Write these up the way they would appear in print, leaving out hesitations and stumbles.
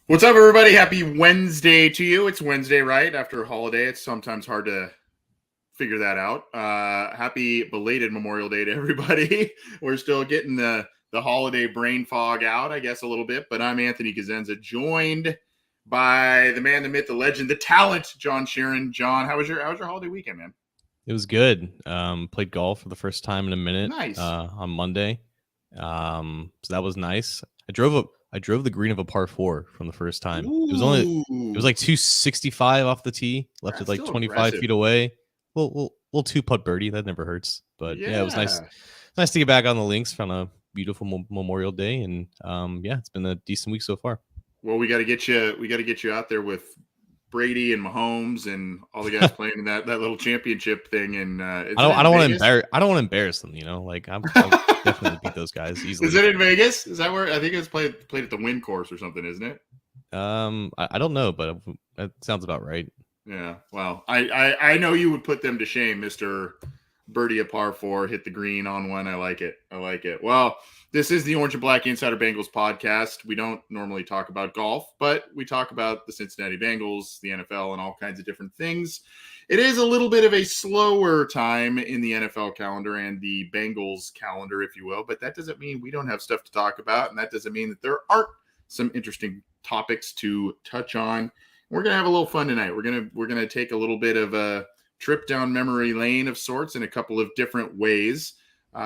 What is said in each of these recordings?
What's up, everybody? Happy Wednesday to you. It's Wednesday, right? After a holiday, it's sometimes hard to figure that out. Happy belated Memorial Day to everybody. We're still getting the holiday brain fog out, I guess, a little bit. But I'm Anthony Kazenza, joined by the man, the myth, the legend, the talent, John Sheeran. John, how was your holiday weekend, man? It was good. Played golf for the first time in a minute. Nice. On Monday. So that was nice. I drove the green of a par 4 from the first time. It was like 265 off the tee. Left it That's like still 25 impressive. feet away. Little 2-putt birdie. That never hurts. But yeah, it was nice. Yeah. Nice to get back on the links on a beautiful Memorial Day, and yeah, it's been a decent week so far. Well, we got to get you. We got to get you out there with Brady and Mahomes and all the guys playing in that little championship thing. And I don't want to embarrass. I don't want to embarrass them. Like I'll definitely beat those guys easily. Is it in Vegas? Is that where I think it's played at the Wynn course or something? Isn't it? I don't know, but that sounds about right. Yeah. Well, I know you would put them to shame, Mister Birdie a par 4, hit the green on one. I like it. Well, this is the Orange and Black Insider Bengals podcast. We don't normally talk about golf, but we talk about the Cincinnati Bengals, the NFL, and all kinds of different things. It is a little bit of a slower time in the NFL calendar and the Bengals calendar, if you will, but that doesn't mean we don't have stuff to talk about, and that doesn't mean that there aren't some interesting topics to touch on. We're gonna have a little fun tonight. We're gonna take a little bit of a trip down memory lane of sorts in a couple of different ways,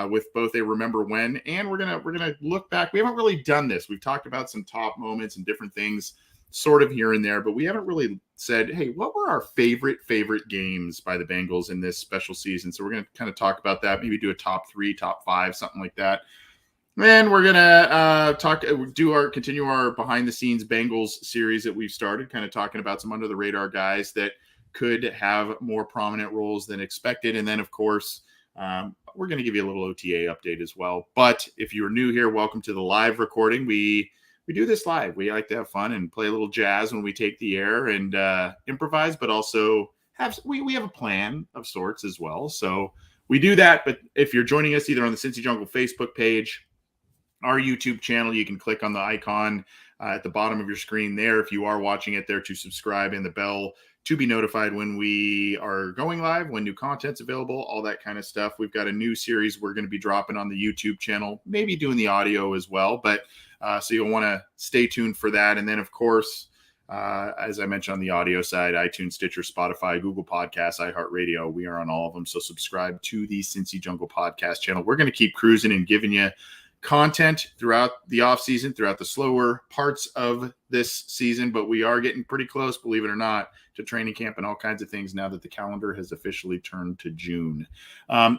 with both a remember when, and we're gonna look back. We haven't really done this. We've talked about some top moments and different things sort of here and there, but we haven't really said, hey, what were our favorite games by the Bengals in this special season? So we're gonna kind of talk about that, maybe do a top 3, top 5, something like that. And we're gonna continue our behind the scenes Bengals series that we've started, kind of talking about some under the radar guys that could have more prominent roles than expected. And then, of course, we're going to give you a little OTA update as well. But if you're new here, welcome to the live recording. We do this live. We like to have fun and play a little jazz when we take the air and improvise, but also we have a plan of sorts as well. So we do that. But if you're joining us either on the Cincy Jungle Facebook page, our YouTube channel, you can click on the icon at the bottom of your screen there if you are watching it there to subscribe, and the bell to be notified when we are going live, when new content's available, all that kind of stuff. We've got a new series we're going to be dropping on the YouTube channel, maybe doing the audio as well, but so you'll want to stay tuned for that. And then, of course, as I mentioned on the audio side, iTunes, Stitcher, Spotify, Google Podcasts, iHeartRadio, we are on all of them. So subscribe to the Cincy Jungle podcast channel. We're going to keep cruising and giving you content throughout the off season, throughout the slower parts of this season, but we are getting pretty close, believe it or not, to training camp and all kinds of things now that the calendar has officially turned to June.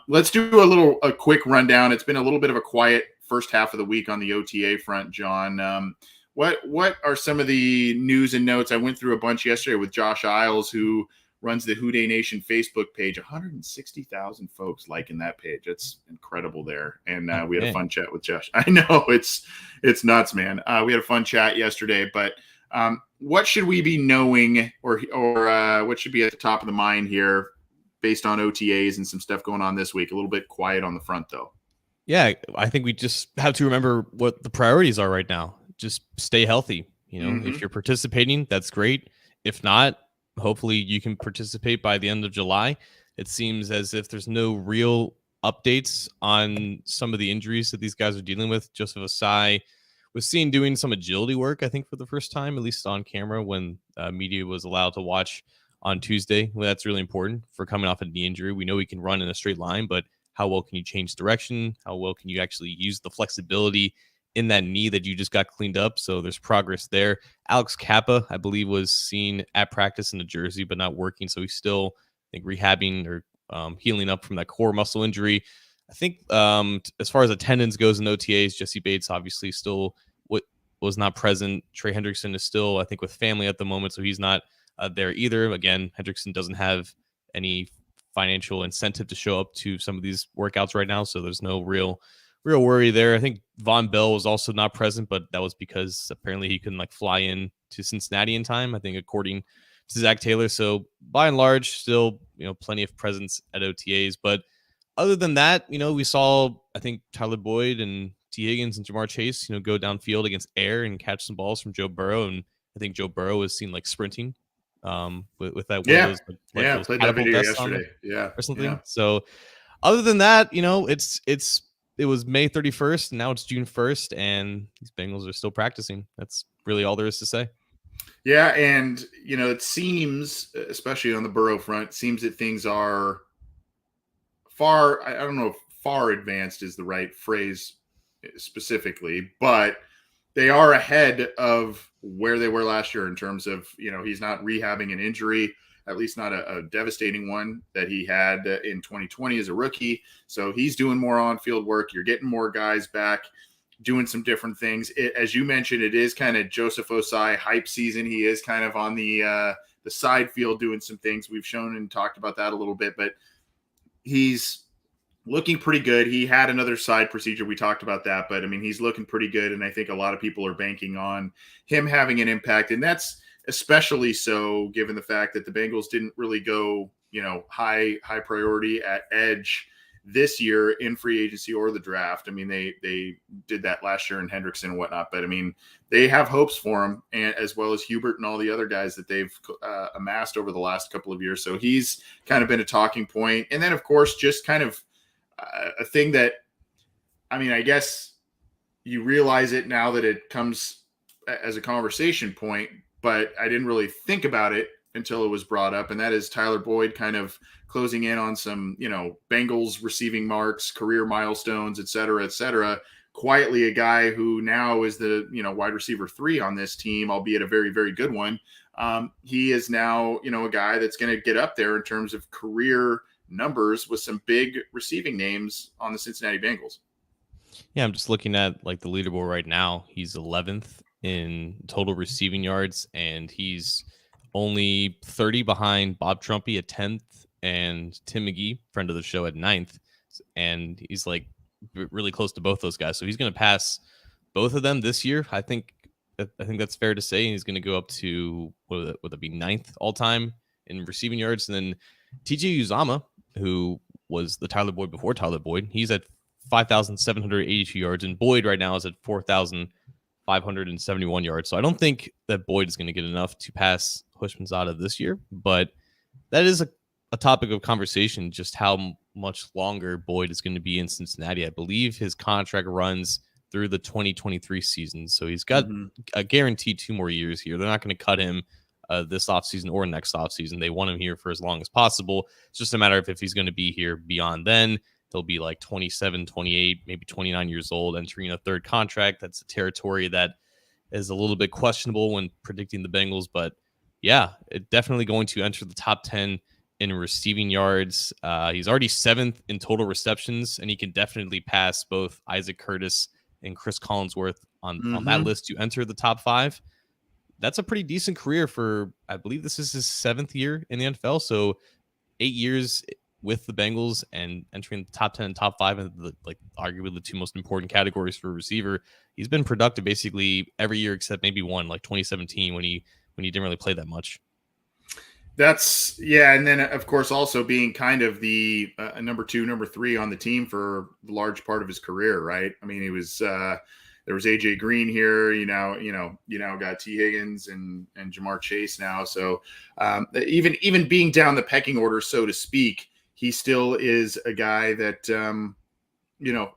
Let's do a quick rundown. It's been a little bit of a quiet first half of the week on the OTA front, John. What are some of the news and notes? I went through a bunch yesterday with Josh Isles, who runs the Houday Nation Facebook page. 160,000 folks liking that page. It's incredible there. And we had a fun chat with Josh. I know it's nuts, man. We had a fun chat yesterday, but what should we be knowing or what should be at the top of the mind here based on OTAs and some stuff going on this week? A little bit quiet on the front, though. Yeah, I think we just have to remember what the priorities are right now. Just stay healthy. If you're participating, that's great. If not, hopefully you can participate by the end of July. It seems as if there's no real updates on some of the injuries that these guys are dealing with. Joseph Asai was seen doing some agility work, I think, for the first time, at least on camera, when media was allowed to watch on Tuesday. Well, that's really important for coming off a knee injury. We know he can run in a straight line, but how well can you change direction? How well can you actually use the flexibility in that knee that you just got cleaned up? So there's progress there. Alex Kappa, I believe, was seen at practice in New Jersey, but not working. So he's still, I think, rehabbing or healing up from that core muscle injury. I think as far as attendance goes in OTAs, Jesse Bates obviously still was not present. Trey Hendrickson is still, I think, with family at the moment, so he's not there either. Again, Hendrickson doesn't have any financial incentive to show up to some of these workouts right now, so there's no real worry there. I think Von Bell was also not present, but that was because apparently he couldn't fly in to Cincinnati in time, I think, according to Zach Taylor. So by and large, still, plenty of presence at OTAs. But other than that, we saw, I think, Tyler Boyd and T. Higgins and Jamar Chase, go downfield against air and catch some balls from Joe Burrow. And I think Joe Burrow is seen like sprinting with that one of Yeah. those like Yeah. those Played that catapult video vests on yesterday. Yeah. or Yeah. something. So other than that, it was May 31st, and now it's June 1st, and these Bengals are still practicing. That's really all there is to say. Yeah. And, it seems, especially on the Burrow front, seems that things are far, I don't know if far advanced is the right phrase specifically, but they are ahead of where they were last year in terms of, he's not rehabbing an injury, at least not a devastating one that he had in 2020 as a rookie. So he's doing more on field work. You're getting more guys back doing some different things. As you mentioned, it is kind of Joseph Osai hype season. He is kind of on the side field doing some things. We've shown and talked about that a little bit, but he's looking pretty good. He had another side procedure. We talked about that, but I mean, he's looking pretty good. And I think a lot of people are banking on him having an impact. And that's especially so given the fact that the Bengals didn't really go, high priority at edge this year in free agency or the draft. I mean, they did that last year in Hendrickson and whatnot, but I mean, they have hopes for him, and as well as Hubert and all the other guys that they've amassed over the last couple of years. So he's kind of been a talking point. And then of course, just kind of a thing that, I mean, I guess you realize it now that it comes as a conversation point, but I didn't really think about it until it was brought up. And that is Tyler Boyd kind of closing in on some, Bengals receiving marks, career milestones, et cetera, et cetera. Quietly a guy who now is the, wide receiver 3 on this team, albeit a very, very good one. He is now, a guy that's going to get up there in terms of career numbers with some big receiving names on the Cincinnati Bengals. Yeah, I'm just looking at like the leaderboard right now. He's 11th in total receiving yards, and he's only 30 behind Bob Trumpy at 10th and Tim McGee, friend of the show, at 9th. And he's like really close to both those guys. So he's going to pass both of them this year. I think that's fair to say. He's going to go up to, would it be 9th all time in receiving yards. And then TJ Uzama, who was the Tyler Boyd before Tyler Boyd, he's at 5,782 yards, and Boyd right now is at 4,571 yards. So I don't think that Boyd is going to get enough to pass Hushmanzada this year, but that is a topic of conversation, just how much longer Boyd is going to be in Cincinnati. I believe his contract runs through the 2023 season, so he's got a guaranteed 2 more years here. They're not going to cut him this offseason or next offseason. They want him here for as long as possible. It's just a matter of if he's going to be here beyond then. He'll be like 27, 28, maybe 29 years old, entering a third contract. That's a territory that is a little bit questionable when predicting the Bengals. But yeah, it definitely going to enter the top 10 in receiving yards. He's already 7th in total receptions, and he can definitely pass both Isaac Curtis and Chris Collinsworth on that list to enter the top 5. That's a pretty decent career for, I believe this is his 7th year in the NFL. So 8 years with the Bengals and entering the top 10 and top 5 in arguably the 2 most important categories for a receiver. He's been productive basically every year except maybe one, like 2017 when he didn't really play that much. That's and then of course also being kind of the number 2, number 3 on the team for the large part of his career, right? I mean, he was there was AJ Green here. You now got T Higgins and Jamar Chase now. So even being down the pecking order, so to speak, he still is a guy that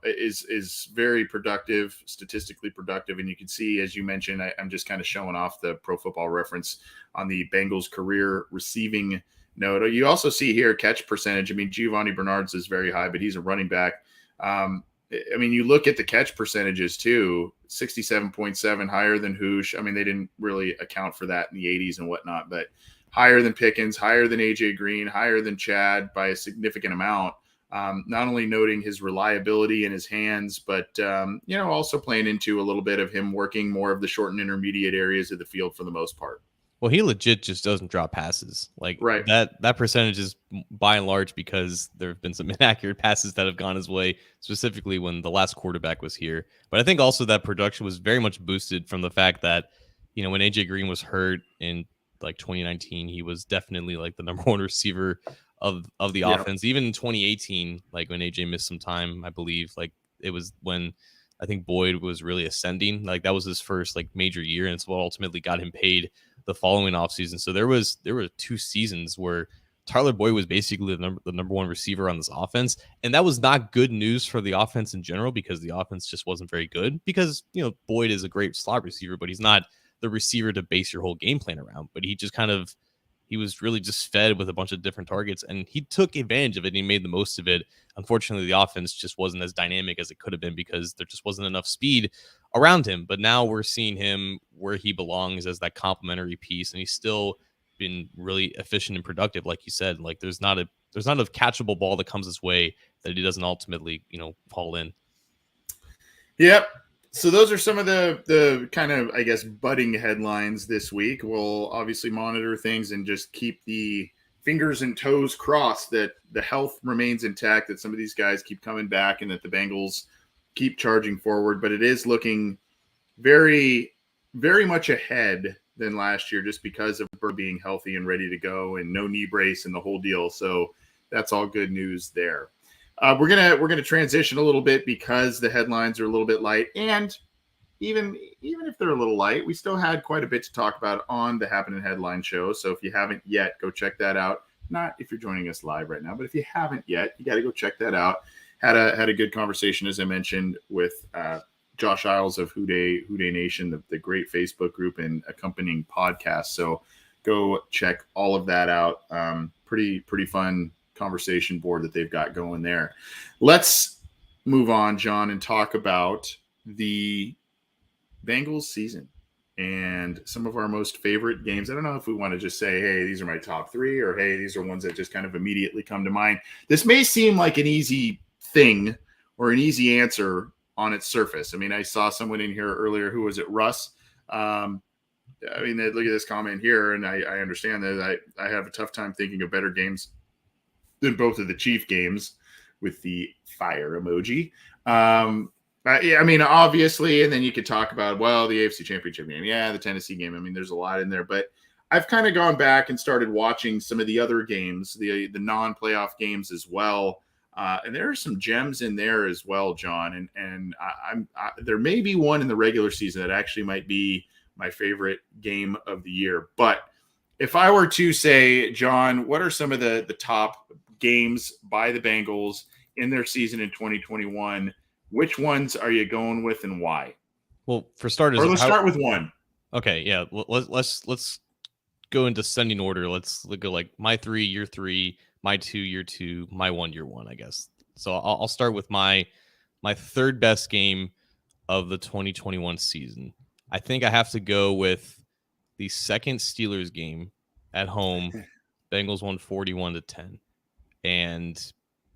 is very productive, statistically productive. And you can see, as you mentioned, I'm just kind of showing off the Pro Football Reference on the Bengals career receiving note. You also see here catch percentage. I mean, Giovanni Bernard's is very high, but he's a running back. I mean, you look at the catch percentages too, 67.7, higher than Hoosh. I mean, they didn't really account for that in the 80s and whatnot, but higher than Pickens, higher than AJ Green, higher than Chad by a significant amount. Not only noting his reliability in his hands, but, also playing into a little bit of him working more of the short and intermediate areas of the field for the most part. Well, he legit just doesn't drop passes. Like right. That percentage is by and large because there have been some inaccurate passes that have gone his way, specifically when the last quarterback was here. But I think also that production was very much boosted from the fact that, when AJ Green was hurt in like 2019, he was definitely like the number 1 receiver of the offense. Even in 2018, like when AJ missed some time, I believe, like it was when I think Boyd was really ascending. Like that was his first like major year, and it's what ultimately got him paid the following offseason. So there were 2 seasons where Tyler Boyd was basically the number one receiver on this offense. And that was not good news for the offense in general because the offense just wasn't very good because, Boyd is a great slot receiver, but he's not the receiver to base your whole game plan around. But he was really just fed with a bunch of different targets and he took advantage of it and he made the most of it. Unfortunately, the offense just wasn't as dynamic as it could have been because there just wasn't enough speed around him. But now we're seeing him where he belongs as that complementary piece, and he's still been really efficient and productive, like you said. Like there's not a catchable ball that comes his way that he doesn't ultimately, fall in. Yep. So those are some of the kind of, I guess, budding headlines this week. We'll obviously monitor things and just keep the fingers and toes crossed that the health remains intact, that some of these guys keep coming back and that the Bengals keep charging forward. But it is looking very, very much ahead than last year just because of Burr being healthy and ready to go and no knee brace and the whole deal. So that's all good news there. We're gonna transition a little bit because the headlines are a little bit light, and even if they're a little light, we still had quite a bit to talk about on the Happening Headline show. So if you haven't yet, go check that out. Not if you're joining us live right now, but if you haven't yet, you got to go check that out. Had a good conversation, as I mentioned, with Josh Isles of Who Dey Nation, the great Facebook group and accompanying podcast. So go check all of that out. Pretty fun conversation board that they've got going there. Let's move on, John, and talk about the Bengals season and some of our most favorite games. I don't know if we want to just say, hey, these are my top 3, or hey, these are ones that just kind of immediately come to mind. This may seem like an easy thing or an easy answer on its surface. I mean, I saw someone in here earlier, who was it, Russ? I mean, look at this comment here, and I understand that I have a tough time thinking of better games than both of the Chief games, with the fire emoji. I mean, obviously, and then you could talk about, well, the AFC Championship game. Yeah, the Tennessee game. I mean, there's a lot in there. But I've kind of gone back and started watching some of the other games, the non-playoff games as well. And there are some gems in there as well, John. And there may be one in the regular season that actually might be my favorite game of the year. But if I were to say, John, what are some of the top games by the Bengals in their season in 2021? Which ones are you going with and why? Well, for starters, or let's start with one. Okay, yeah. Let's go into sending order. Let's go like my 3, year 3, my 2, year 2, my 1, year 1, I guess. So I'll start with my third best game of the 2021 season. I think I have to go with the second Steelers game at home. Bengals won 41-10. And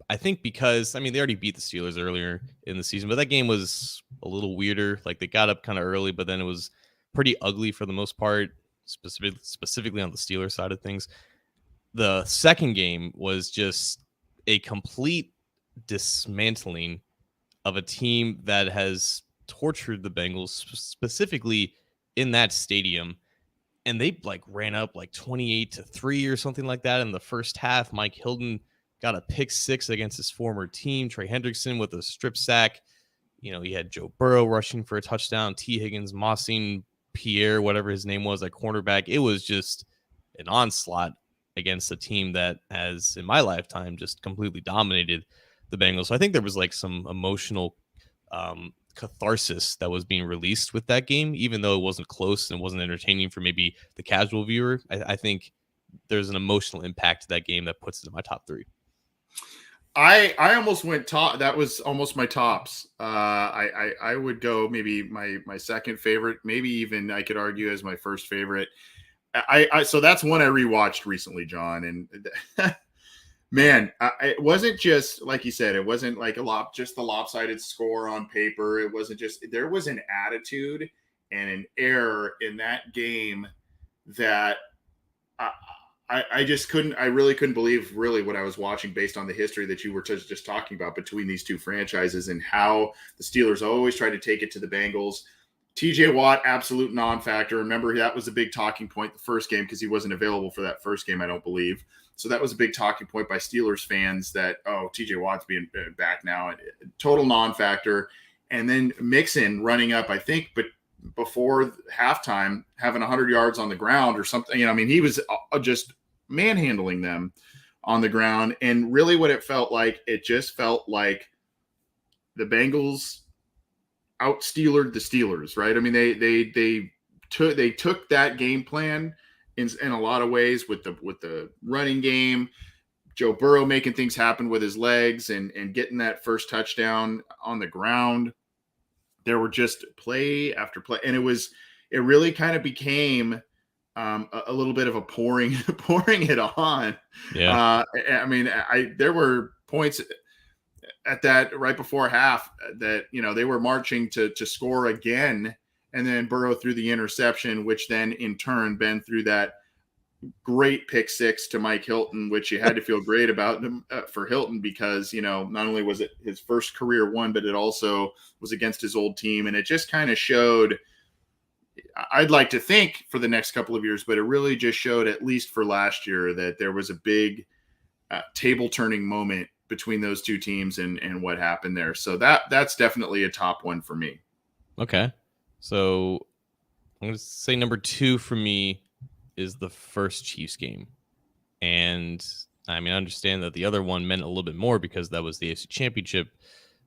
I think because, I mean, they already beat the Steelers earlier in the season, but that game was a little weirder. Like they got up kind of early, but then it was pretty ugly for the most part, specifically on the Steelers side of things. The second game was just a complete dismantling of a team that has tortured the Bengals, specifically in that stadium. And they like ran up like 28-3 or something like that in the first half. Mike Hilton got a pick 6 against his former team. Trey Hendrickson with a strip sack. He had Joe Burrow rushing for a touchdown. T. Higgins mossing Pierre, whatever his name was, at cornerback. It was just an onslaught against a team that has, in my lifetime, just completely dominated the Bengals. So I think there was like some emotional catharsis that was being released with that game, even though it wasn't close and wasn't entertaining for maybe the casual viewer. I think there's an emotional impact to that game that puts it in my top 3. I almost went top. That was almost my tops. I would go maybe my second favorite, maybe even I could argue as my first favorite. So that's one I rewatched recently, John, and man, it wasn't just like you said. It wasn't like just the lopsided score on paper. It wasn't just, there was an attitude and an air in that game that I really couldn't believe really what I was watching based on the history that you were just talking about between these two franchises and how the Steelers always tried to take it to the Bengals. TJ Watt, absolute non-factor. Remember, that was a big talking point the first game because he wasn't available for that first game, I don't believe. So that was a big talking point by Steelers fans that, TJ Watt's being back now. Total non-factor. and then Mixon running up, I think, but before halftime, having 100 yards on the ground or something. You know, I mean, he was just manhandling them on the ground. And really what it felt like, it just felt like the Bengals out-Steelered the Steelers, right? I mean, they took that game plan in a lot of ways with the running game, Joe Burrow making things happen with his legs and getting that first touchdown on the ground. There were just play after play, and it really kind of became a little bit of a pouring it on. Yeah. I mean, there were points at that right before half that, you know, they were marching to score again, and then Burrow threw the interception, which then in turn Ben threw that great pick six to Mike Hilton, which you had to feel great about for Hilton, because, you know, not only was it his first career one, but it also was against his old team. And it just kind of showed, I'd like to think for the next couple of years, but it really just showed, at least for last year, that there was a big table turning moment between those two teams and what happened there. So that's definitely a top one for me. Okay. So I'm going to say number 2 for me is the first Chiefs game. And I mean, I understand that the other one meant a little bit more because that was the AFC Championship,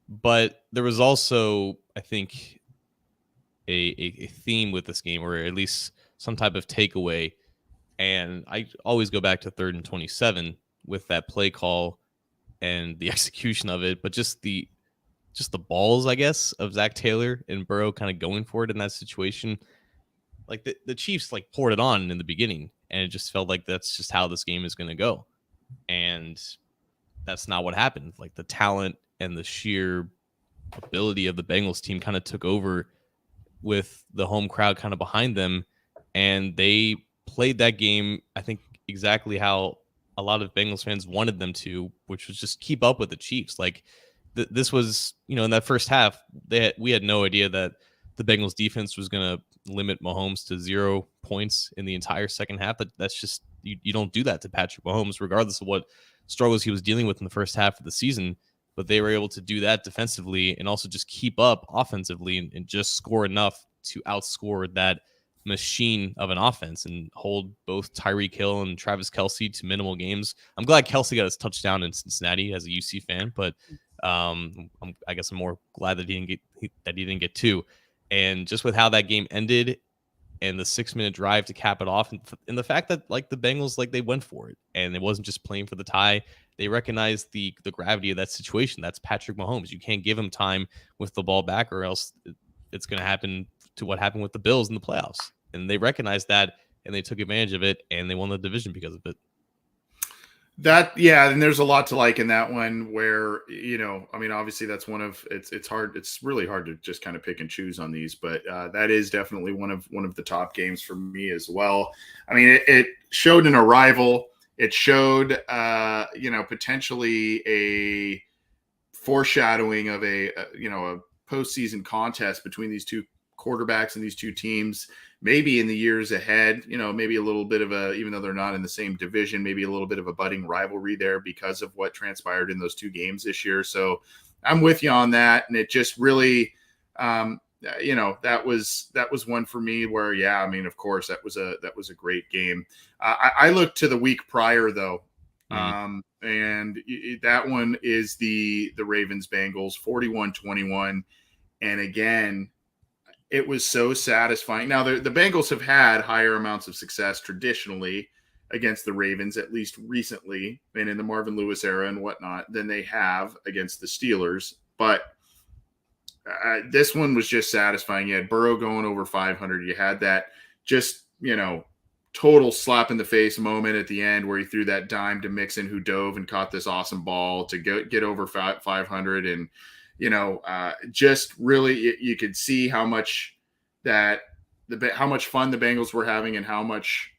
but there was also, I think, a theme with this game, or at least some type of takeaway. And I always go back to 3rd and 27 with that play call and the execution of it, but just the balls, I guess, of Zach Taylor and Burrow kind of going for it in that situation. Like the Chiefs like poured it on in the beginning, and it just felt like that's just how this game is going to go. And that's not what happened. Like the talent and the sheer ability of the Bengals team kind of took over with the home crowd kind of behind them. And they played that game, I think, exactly how a lot of Bengals fans wanted them to, which was just keep up with the Chiefs. Like this was, you know, in that first half, we had no idea that the Bengals defense was going to limit Mahomes to 0 points in the entire second half. But that's just, you don't do that to Patrick Mahomes, regardless of what struggles he was dealing with in the first half of the season. But they were able to do that defensively and also just keep up offensively and just score enough to outscore that machine of an offense and hold both Tyreek Hill and Travis Kelce to minimal games. I'm glad Kelce got his touchdown in Cincinnati as a UC fan, but I guess I'm more glad that he didn't get 2. And just with how that game ended and the 6-minute drive to cap it off, and the fact that like the Bengals, like they went for it and it wasn't just playing for the tie. They recognized the gravity of that situation. That's Patrick Mahomes. You can't give him time with the ball back, or else it's going to happen to what happened with the Bills in the playoffs. And they recognized that, and they took advantage of it, and they won the division because of it. Yeah, and there's a lot to like in that one where, you know, I mean, obviously that's one of, it's hard, it's really hard to just kind of pick and choose on these, but that is definitely one of the top games for me as well. I mean, it showed an arrival. It showed, you know, potentially a foreshadowing of a postseason contest between these two quarterbacks and these two teams, maybe in the years ahead. You know, maybe a little bit of even though they're not in the same division, maybe a little bit of a budding rivalry there because of what transpired in those two games this year. So I'm with you on that. And it just really, you know, that was one for me where, yeah, I mean, of course that was a great game. I looked to the week prior though. And that one is the Ravens Bengals 41-21. And again, it was so satisfying. Now the Bengals have had higher amounts of success traditionally against the Ravens, at least recently, and in the Marvin Lewis era and whatnot, than they have against the Steelers. But this one was just satisfying. You had Burrow going over 500. You had that just, you know, total slap in the face moment at the end where he threw that dime to Mixon, who dove and caught this awesome ball to get over 500. And, you know, just really, you could see how much how much fun the Bengals were having and how much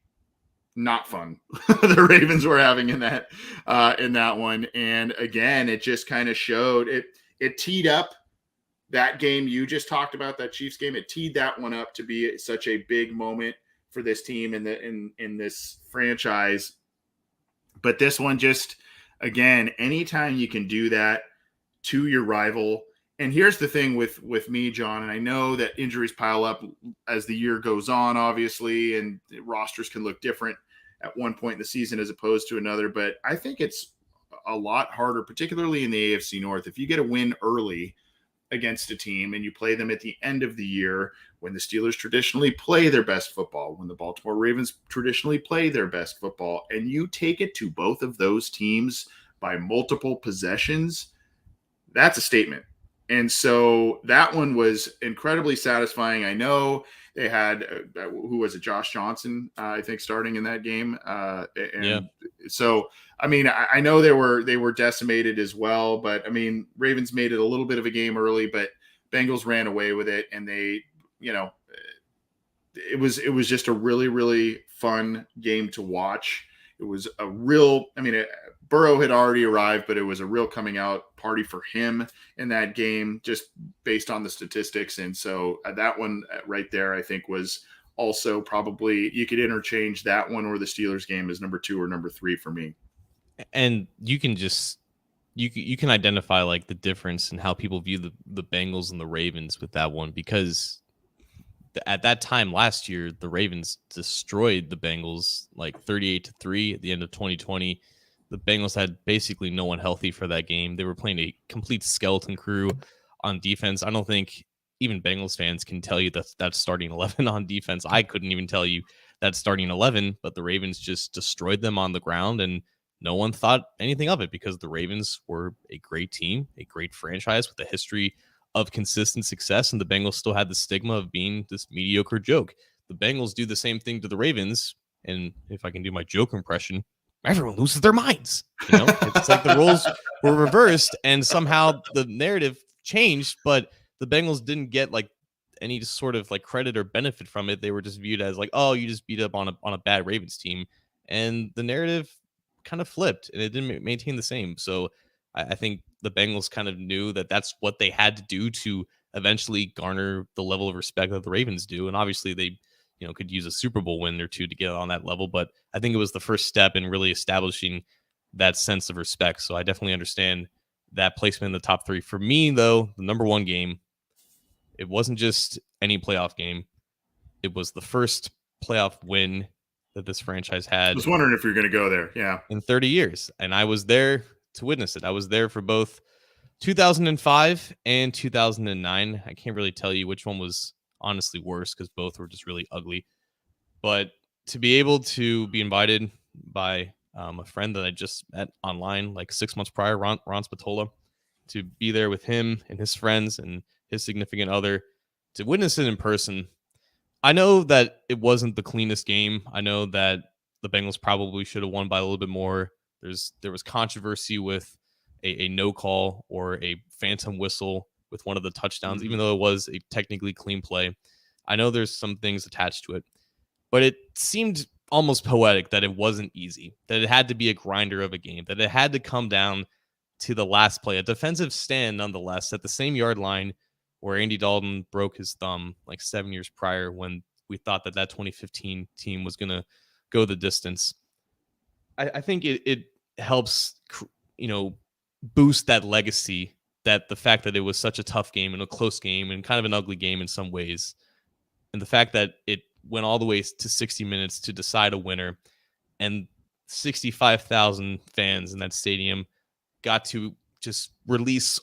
not fun the Ravens were having in that one. And again, it just kind of showed it teed up that game you just talked about, that Chiefs game. It teed that one up to be such a big moment for this team in this franchise. But this one, just again, anytime you can do that to your rival And here's the thing with me, John, and I know that injuries pile up as the year goes on, obviously, and rosters can look different at one point in the season as opposed to another. But I think it's a lot harder, particularly in the AFC North. If you get a win early against a team and you play them at the end of the year when the Steelers traditionally play their best football, when the Baltimore Ravens traditionally play their best football, and you take it to both of those teams by multiple possessions, that's a statement. And so that one was incredibly satisfying. I know they had who was it, Josh Johnson, I think, starting in that game, and Yeah. so I mean, I know they were decimated as well, but I mean, Ravens made it a little bit of a game early, but Bengals ran away with it, and they, you know, it was just a really really fun game to watch. It was a real, I mean, Burrow had already arrived, but it was a real coming out party for him in that game, just based on the statistics. And so that one right there, I think, was also probably, you could interchange that one or the Steelers game as number 2 or number 3 for me. And you can just you can identify like the difference in how people view the Bengals and the Ravens with that one, because at that time last year the Ravens destroyed the Bengals like 38-3 at the end of 2020. The Bengals had basically no one healthy for that game. They were playing a complete skeleton crew on defense. I don't think even Bengals fans can tell you that's starting 11 on defense. I couldn't even tell you that starting 11, but the Ravens just destroyed them on the ground, and no one thought anything of it because the Ravens were a great team, a great franchise with a history of consistent success, and the Bengals still had the stigma of being this mediocre joke. The Bengals do the same thing to the Ravens, and if I can do my joke impression, everyone loses their minds. You know, it's like the roles were reversed, and somehow the narrative changed, but the Bengals didn't get like any sort of like credit or benefit from it. They were just viewed as like, oh, you just beat up on a bad Ravens team, and the narrative kind of flipped, and it didn't maintain the same. So I think the Bengals kind of knew that that's what they had to do to eventually garner the level of respect that the Ravens do. And obviously they, could use a Super Bowl win or two to get on that level. But I think it was the first step in really establishing that sense of respect. So I definitely understand that placement in the top 3. For me, though, the number 1 game, it wasn't just any playoff game. It was the first playoff win that this franchise I had was wondering if you're going to go there. Yeah. in 30 years. And I was there to witness it. I was there for both 2005 and 2009. I can't really tell you which one was honestly worse because both were just really ugly. But to be able to be invited by a friend that I just met online like 6 months prior, Ron Spatola, to be there with him and his friends and his significant other, to witness it in person. I know that it wasn't the cleanest game. I know that the Bengals probably should have won by a little bit more. There was controversy with a no call or a phantom whistle with one of the touchdowns, even though it was a technically clean play. I know there's some things attached to it, but it seemed almost poetic that it wasn't easy, that it had to be a grinder of a game, that it had to come down to the last play, a defensive stand nonetheless, at the same yard line where Andy Dalton broke his thumb like 7 years prior, when we thought that 2015 team was going to go the distance. I think it helps, boost that legacy, that the fact that it was such a tough game and a close game and kind of an ugly game in some ways, and the fact that it went all the way to 60 minutes to decide a winner, and 65,000 fans in that stadium got to just release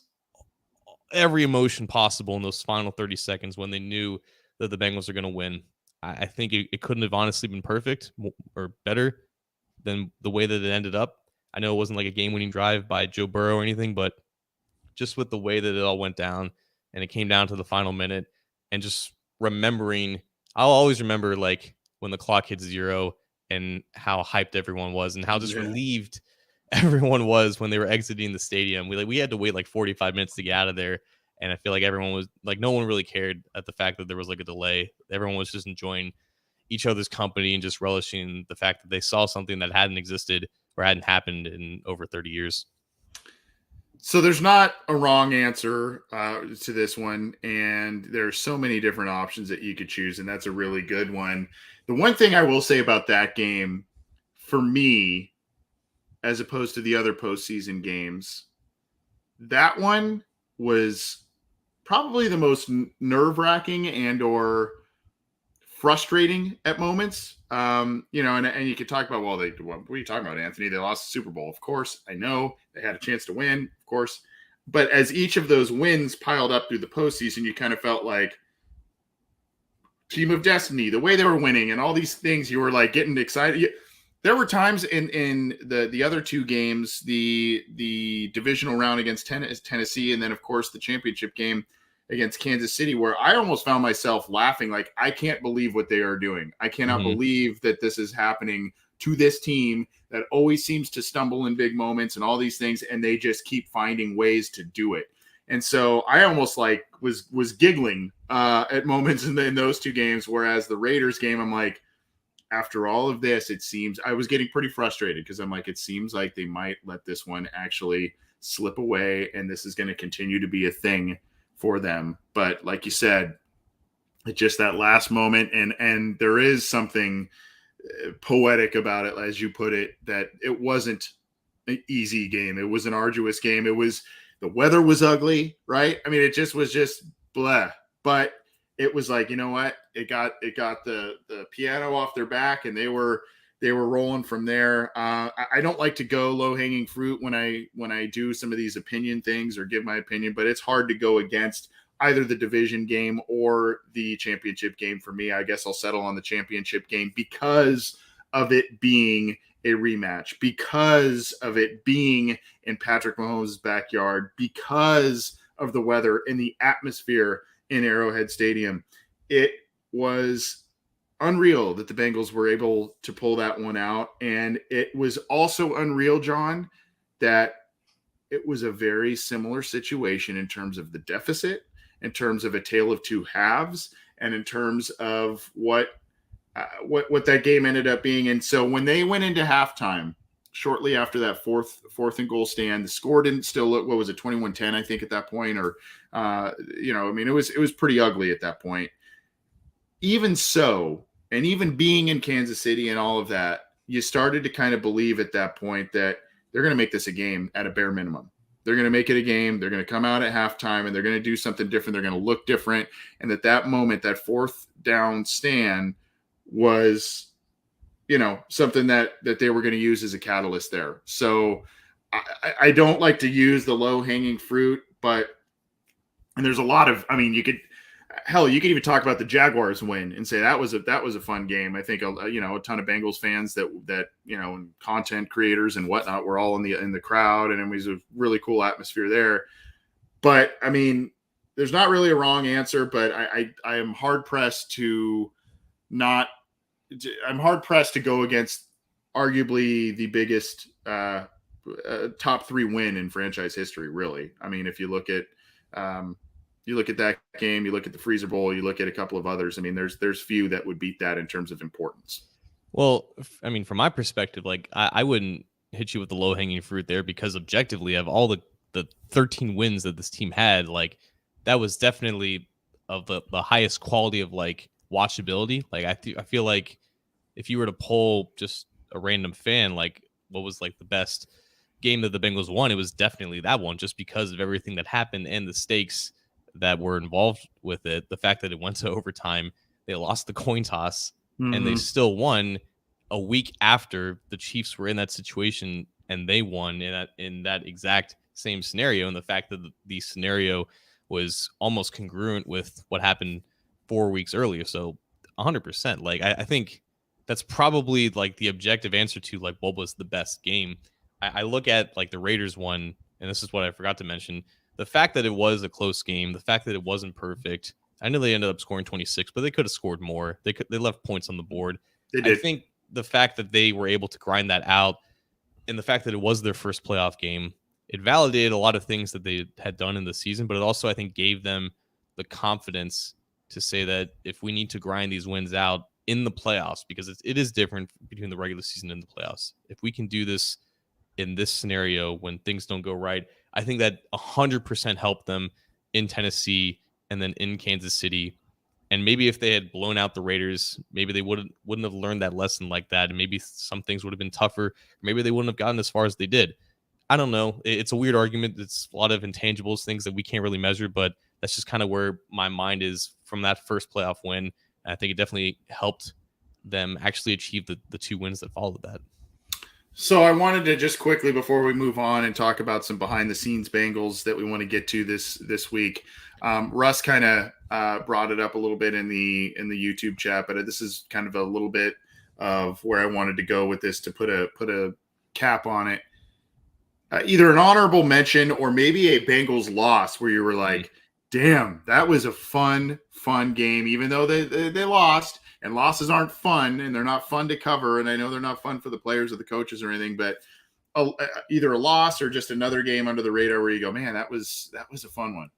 every emotion possible in those final 30 seconds when they knew that the Bengals are going to win. I think it couldn't have honestly been perfect or better than the way that it ended up. I know it wasn't like a game-winning drive by Joe Burrow or anything, but just with the way that it all went down and it came down to the final minute, and just remembering, I'll always remember like when the clock hit 0 and how hyped everyone was and how just relieved everyone was when they were exiting the stadium. We had to wait like 45 minutes to get out of there. And I feel like everyone was like, no one really cared at the fact that there was like a delay. Everyone was just enjoying each other's company and just relishing the fact that they saw something that hadn't existed or hadn't happened in over 30 years. So there's not a wrong answer to this one, and there's so many different options that you could choose, and that's a really good one. The one thing I will say about that game, for me, as opposed to the other postseason games, that one was probably the most nerve-wracking and or frustrating at moments. And you could talk about, well, what are you talking about, Anthony? They lost the Super Bowl. Of course, I know they had a chance to win, of course. But as each of those wins piled up through the postseason, you kind of felt like team of destiny, the way they were winning and all these things, you were like getting excited. There were times in the other two games, the divisional round against Tennessee, and then, of course, the championship game against Kansas City, where I almost found myself laughing. Like, I can't believe what they are doing. I cannot believe that this is happening to this team that always seems to stumble in big moments and all these things, and they just keep finding ways to do it. And so I almost like was giggling at moments in those two games, whereas the Raiders game, I'm like, after all of this, it seems I was getting pretty frustrated because I'm like, it seems like they might let this one actually slip away, and this is going to continue to be a thing for them. But like you said, it's just that last moment, and there is something poetic about it, as you put it, that it wasn't an easy game. It was an arduous game. The weather was ugly, right? I mean, it just was just blah. But it was like, you know what? It got the piano off their back, and they were rolling from there. I don't like to go low hanging fruit when I do some of these opinion things or give my opinion, but it's hard to go against either the division game or the championship game for me. I guess I'll settle on the championship game because of it being a rematch, because of it being in Patrick Mahomes' backyard, because of the weather and the atmosphere in Arrowhead Stadium. It was unreal that the Bengals were able to pull that one out. And it was also unreal, John, that it was a very similar situation in terms of the deficit, in terms of a tale of two halves, and in terms of what that game ended up being. And so when they went into halftime, shortly after that fourth and goal stand, the score didn't still look, what was it, 21-10, I think, at that point, or I mean, it was pretty ugly at that point. Even so, and even being in Kansas City and all of that, you started to kind of believe at that point that they're going to make this a game at a bare minimum. They're going to make it a game. They're going to come out at halftime and they're going to do something different. They're going to look different. And that moment, that fourth down stand was, something that they were going to use as a catalyst there. So I don't like to use the low hanging fruit, and there's a lot of, you could even talk about the Jaguars win and say that was a fun game. I think, a ton of Bengals fans that and content creators and whatnot were all in the crowd, and it was a really cool atmosphere there. But I mean, there's not really a wrong answer, but I am hard pressed to go against arguably the biggest top three win in franchise history. Really, I mean, if you look at that game, you look at the Freezer Bowl, you look at a couple of others. I mean, there's few that would beat that in terms of importance. Well, I mean, from my perspective, like I wouldn't hit you with the low hanging fruit there, because objectively, of all the 13 wins that this team had, like that was definitely of the highest quality of like watchability. Like I feel like if you were to poll just a random fan, like what was like the best game that the Bengals won, it was definitely that one, just because of everything that happened and the stakes that were involved with it. The fact that it went to overtime, they lost the coin toss, and they still won a week after the Chiefs were in that situation, and they won in that exact same scenario. And the fact that the scenario was almost congruent with what happened 4 weeks earlier. So 100%. Like I think that's probably like the objective answer to like what was the best game. I look at like the Raiders one, and this is what I forgot to mention. The fact that it was a close game, the fact that it wasn't perfect. I know they ended up scoring 26, but they could have scored more. They left points on the board. They did. I think the fact that they were able to grind that out, and the fact that it was their first playoff game, it validated a lot of things that they had done in the season, but it also, I think, gave them the confidence to say that if we need to grind these wins out in the playoffs, because it is different between the regular season and the playoffs. If we can do this in this scenario when things don't go right, I think that 100% helped them in Tennessee and then in Kansas City. And maybe if they had blown out the Raiders, maybe they wouldn't have learned that lesson like that. And maybe some things would have been tougher. Maybe they wouldn't have gotten as far as they did. I don't know. It's a weird argument. It's a lot of intangibles, things that we can't really measure, but that's just kind of where my mind is from that first playoff win. And I think it definitely helped them actually achieve the 2 wins that followed that. So I wanted to just quickly, before we move on and talk about some behind the scenes Bengals that we want to get to this week. Russ kind of brought it up a little bit in the YouTube chat, but this is kind of a little bit of where I wanted to go with this to put a cap on it. Either an honorable mention or maybe a Bengals loss where you were like, damn, that was a fun game, even though they lost. And losses aren't fun, and they're not fun to cover. And I know they're not fun for the players or the coaches or anything, but either a loss or just another game under the radar where you go, man, that was a fun one.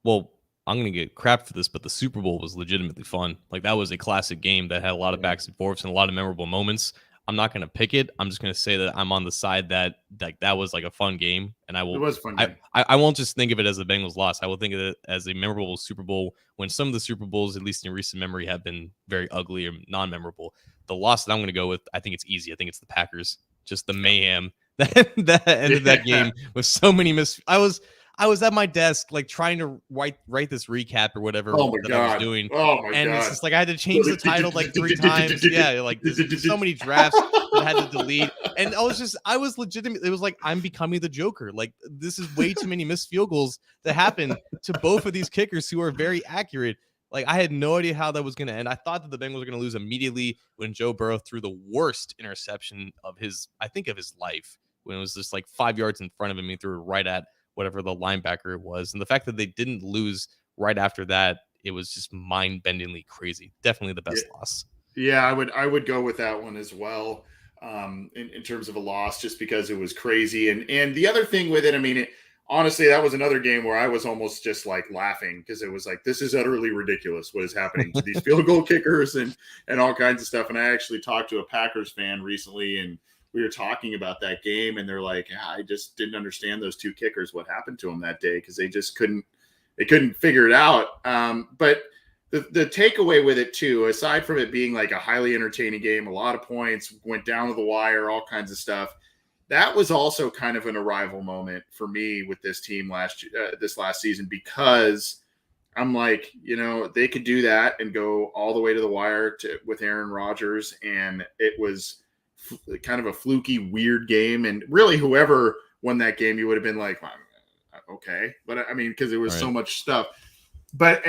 Well, I'm going to get crap for this, but the Super Bowl was legitimately fun. Like, that was a classic game that had a lot of backs and forths and a lot of memorable moments. I'm not going to pick it. I'm just going to say that I'm on the side that that was like a fun game, and I will. It was a fun game. I won't just think of it as a Bengals loss. I will think of it as a memorable Super Bowl. When some of the Super Bowls, at least in recent memory, have been very ugly or non-memorable. The loss that I'm going to go with, I think it's easy. I think it's the Packers. Just the mayhem that ended that game with so many I was at my desk, like trying to write this recap or whatever I was doing. And it's just like I had to change the title like 3 times. Yeah, like there's so many drafts that I had to delete. And I was legitimate. It was like I'm becoming the Joker. Like, this is way too many missed field goals that happened to both of these kickers who are very accurate. Like, I had no idea how that was going to end. I thought that the Bengals were going to lose immediately when Joe Burrow threw the worst interception of his life, when it was just like 5 yards in front of him. He threw it right at whatever the linebacker was. And the fact that they didn't lose right after that, it was just mind-bendingly crazy. Definitely the best loss. Yeah, I would go with that one as well, in terms of a loss, just because it was crazy. And the other thing with it, I mean, honestly, that was another game where I was almost just like laughing, because it was like, this is utterly ridiculous what is happening to these field goal kickers and all kinds of stuff. And I actually talked to a Packers fan recently, and we were talking about that game, and they're like, yeah, I just didn't understand those 2 kickers, what happened to them that day, because they just couldn't figure it out. But the takeaway with it too, aside from it being like a highly entertaining game, a lot of points, went down to the wire, all kinds of stuff, that was also kind of an arrival moment for me with this team this last season, because I'm like, they could do that and go all the way to the wire with Aaron Rodgers, and it was kind of a fluky, weird game. And really, whoever won that game, you would have been like, well, okay. But I mean, because there was so much stuff. But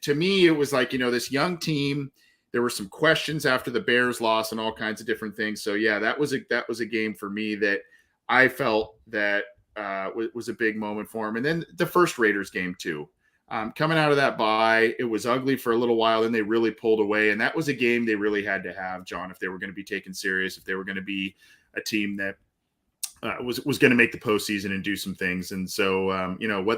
to me, it was like, this young team, there were some questions after the Bears loss and all kinds of different things. So yeah, that was a game for me that I felt that was a big moment for him. And then the first Raiders game too. Coming out of that bye, it was ugly for a little while, then they really pulled away, and that was a game they really had to have, John, if they were going to be taken serious, if they were going to be a team that was going to make the postseason and do some things. And so,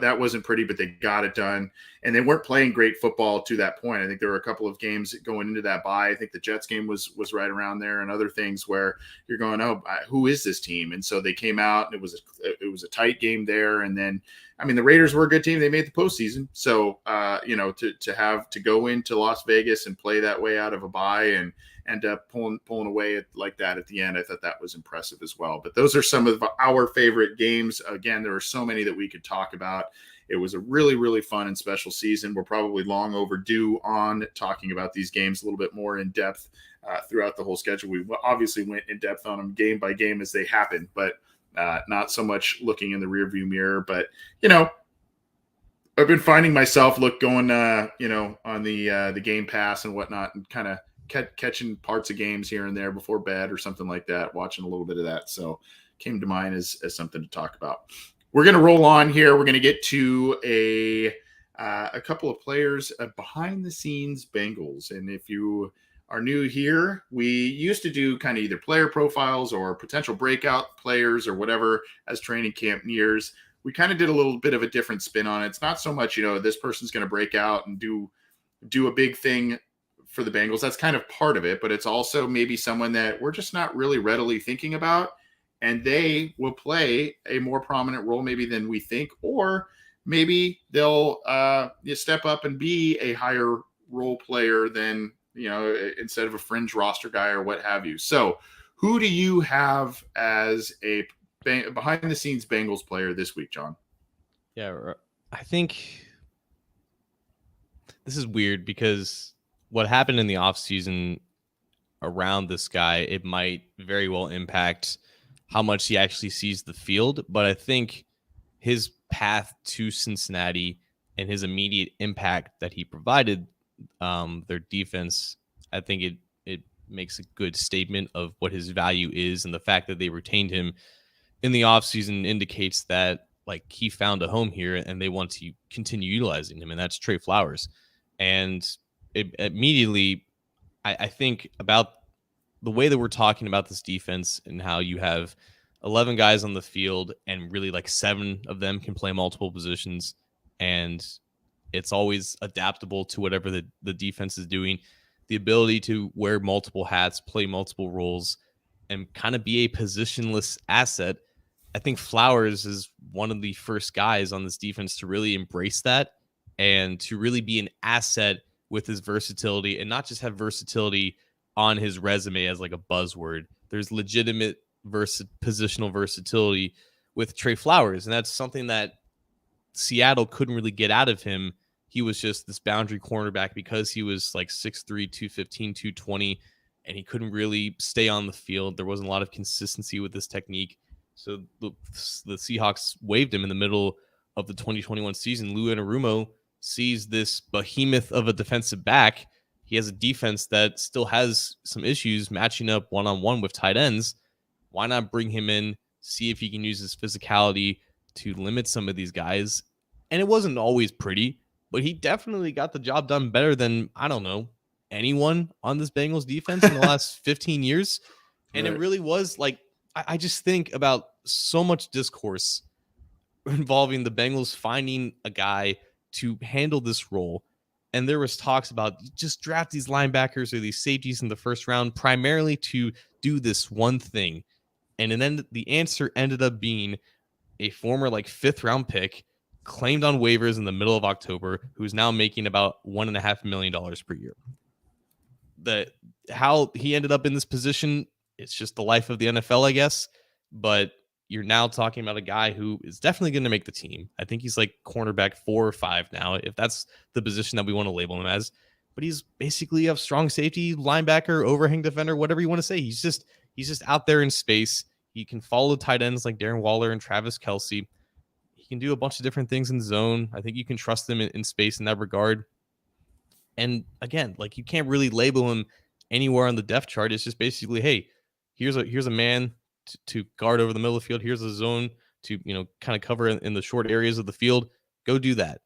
that wasn't pretty, but they got it done, and they weren't playing great football to that point. I think there were a couple of games going into that bye. I think the Jets game was right around there, and other things where you're going, oh, who is this team? And so they came out, and it was a tight game there. And then, I mean, the Raiders were a good team. They made the postseason. So, to go into Las Vegas and play that way out of a bye and end up pulling away like that at the end, I thought that was impressive as well. But those are some of our favorite games. Again, there are so many that we could talk about. It was a really, really fun and special season. We're probably long overdue on talking about these games a little bit more in depth throughout the whole schedule. We obviously went in depth on them game by game as they happened, but not so much looking in the rearview mirror. But, I've been finding myself going, on the Game Pass and whatnot, and kind of catching parts of games here and there before bed or something like that, watching a little bit of that. So came to mind as something to talk about. We're going to roll on here. We're going to get to a couple of players behind the scenes Bengals. And if you are new here, we used to do kind of either player profiles or potential breakout players or whatever as training camp nears. We kind of did a little bit of a different spin on it. It's not so much, this person's going to break out and do a big thing for the Bengals. That's kind of part of it, but it's also maybe someone that we're just not really readily thinking about, and they will play a more prominent role maybe than we think, or maybe they'll step up and be a higher role player than, instead of a fringe roster guy or what have you. So who do you have as a behind the scenes Bengals player this week, John? Yeah, I think This is weird because what happened in the offseason around this guy, it might very well impact how much he actually sees the field. But I think his path to Cincinnati and his immediate impact that he provided their defense, I think it makes a good statement of what his value is, and the fact that they retained him in the offseason indicates that like he found a home here and they want to continue utilizing him, and that's Trey Flowers. And it immediately, I think about the way that we're talking about this defense and how you have 11 guys on the field and really like 7 of them can play multiple positions, and it's always adaptable to whatever the defense is doing. The ability to wear multiple hats, play multiple roles, and kind of be a positionless asset. I think Flowers is one of the first guys on this defense to really embrace that and to really be an asset with his versatility, and not just have versatility on his resume as like a buzzword. There's legitimate positional versatility with Trey Flowers, and that's something that Seattle couldn't really get out of him. He was just this boundary cornerback because he was like 6'3", 215, 220, and he couldn't really stay on the field. There wasn't a lot of consistency with this technique. So the Seahawks waived him in the middle of the 2021 season. Lou Anarumo sees this behemoth of a defensive back. He has a defense that still has some issues matching up one-on-one with tight ends. Why not bring him in, see if he can use his physicality to limit some of these guys? And it wasn't always pretty, but he definitely got the job done better than, I don't know, anyone on this Bengals defense in the last 15 years. And It really was like, I just think about so much discourse involving the Bengals finding a guy to handle this role. And there was talks about just draft these linebackers or these safeties in the first round primarily to do this one thing. And then the answer ended up being a former like 5th round pick claimed on waivers in the middle of October, who's now making about $1.5 million per year. How he ended up in this position, it's just the life of the NFL, I guess. But you're now talking about a guy who is definitely going to make the team. I think he's like cornerback 4 or 5 now, if that's the position that we want to label him as. But he's basically a strong safety, linebacker, overhang defender, whatever you want to say. He's just out there in space. He can follow tight ends like Darren Waller and Travis Kelce. He can do a bunch of different things in zone. I think you can trust him in space in that regard. And again, like you can't really label him anywhere on the depth chart. It's just basically, hey, here's a man to guard over the middle of the field. Here's a zone to, kind of cover in the short areas of the field. Go do that.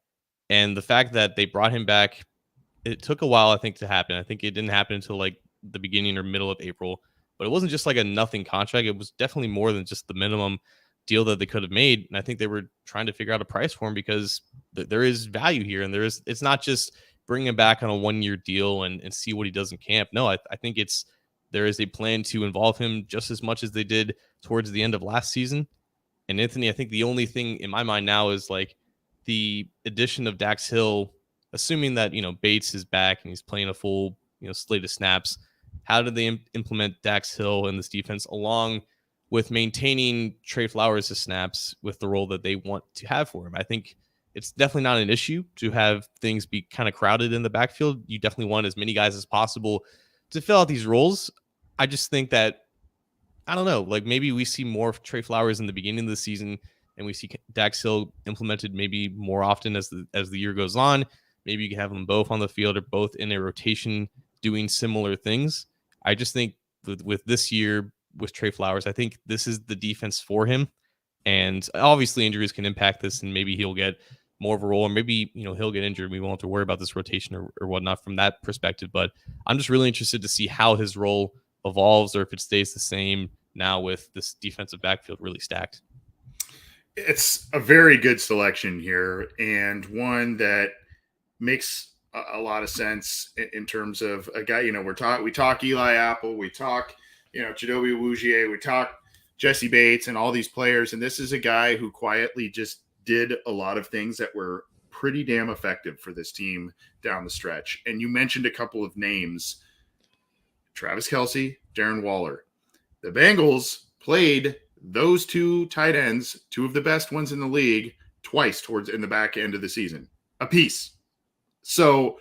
And the fact that they brought him back, it took a while, I think, to happen. I think it didn't happen until like the beginning or middle of April. But it wasn't just like a nothing contract. It was definitely more than just the minimum deal that they could have made. And I think they were trying to figure out a price for him because there is value here. And it's not just bring him back on a 1-year deal and see what he does in camp. No, I think there is a plan to involve him just as much as they did towards the end of last season. And Anthony, I think the only thing in my mind now is like the addition of Dax Hill, assuming that, Bates is back and he's playing a full, slate of snaps. How did they implement Dax Hill in this defense along with maintaining Trey Flowers' snaps with the role that they want to have for him? I think it's definitely not an issue to have things be kind of crowded in the backfield. You definitely want as many guys as possible to fill out these roles. I just think that, I don't know, like maybe we see more of Trey Flowers in the beginning of the season and we see Dax Hill implemented maybe more often as the year goes on. Maybe you can have them both on the field or both in a rotation doing similar things. I just think with this year with Trey Flowers, I think this is the defense for him. And obviously injuries can impact this and maybe he'll get more of a role, or maybe, he'll get injured. We won't have to worry about this rotation or whatnot from that perspective. But I'm just really interested to see how his role evolves or if it stays the same now with this defensive backfield really stacked. It's a very good selection here and one that makes a lot of sense in terms of a guy, we talk Eli Apple, we talk, Chidobe Awuzie, we talk Jesse Bates and all these players. And this is a guy who quietly just did a lot of things that were pretty damn effective for this team down the stretch. And you mentioned a couple of names, Travis Kelce, Darren Waller. The Bengals played those 2 tight ends, 2 of the best ones in the league, twice towards in the back end of the season, a piece. So,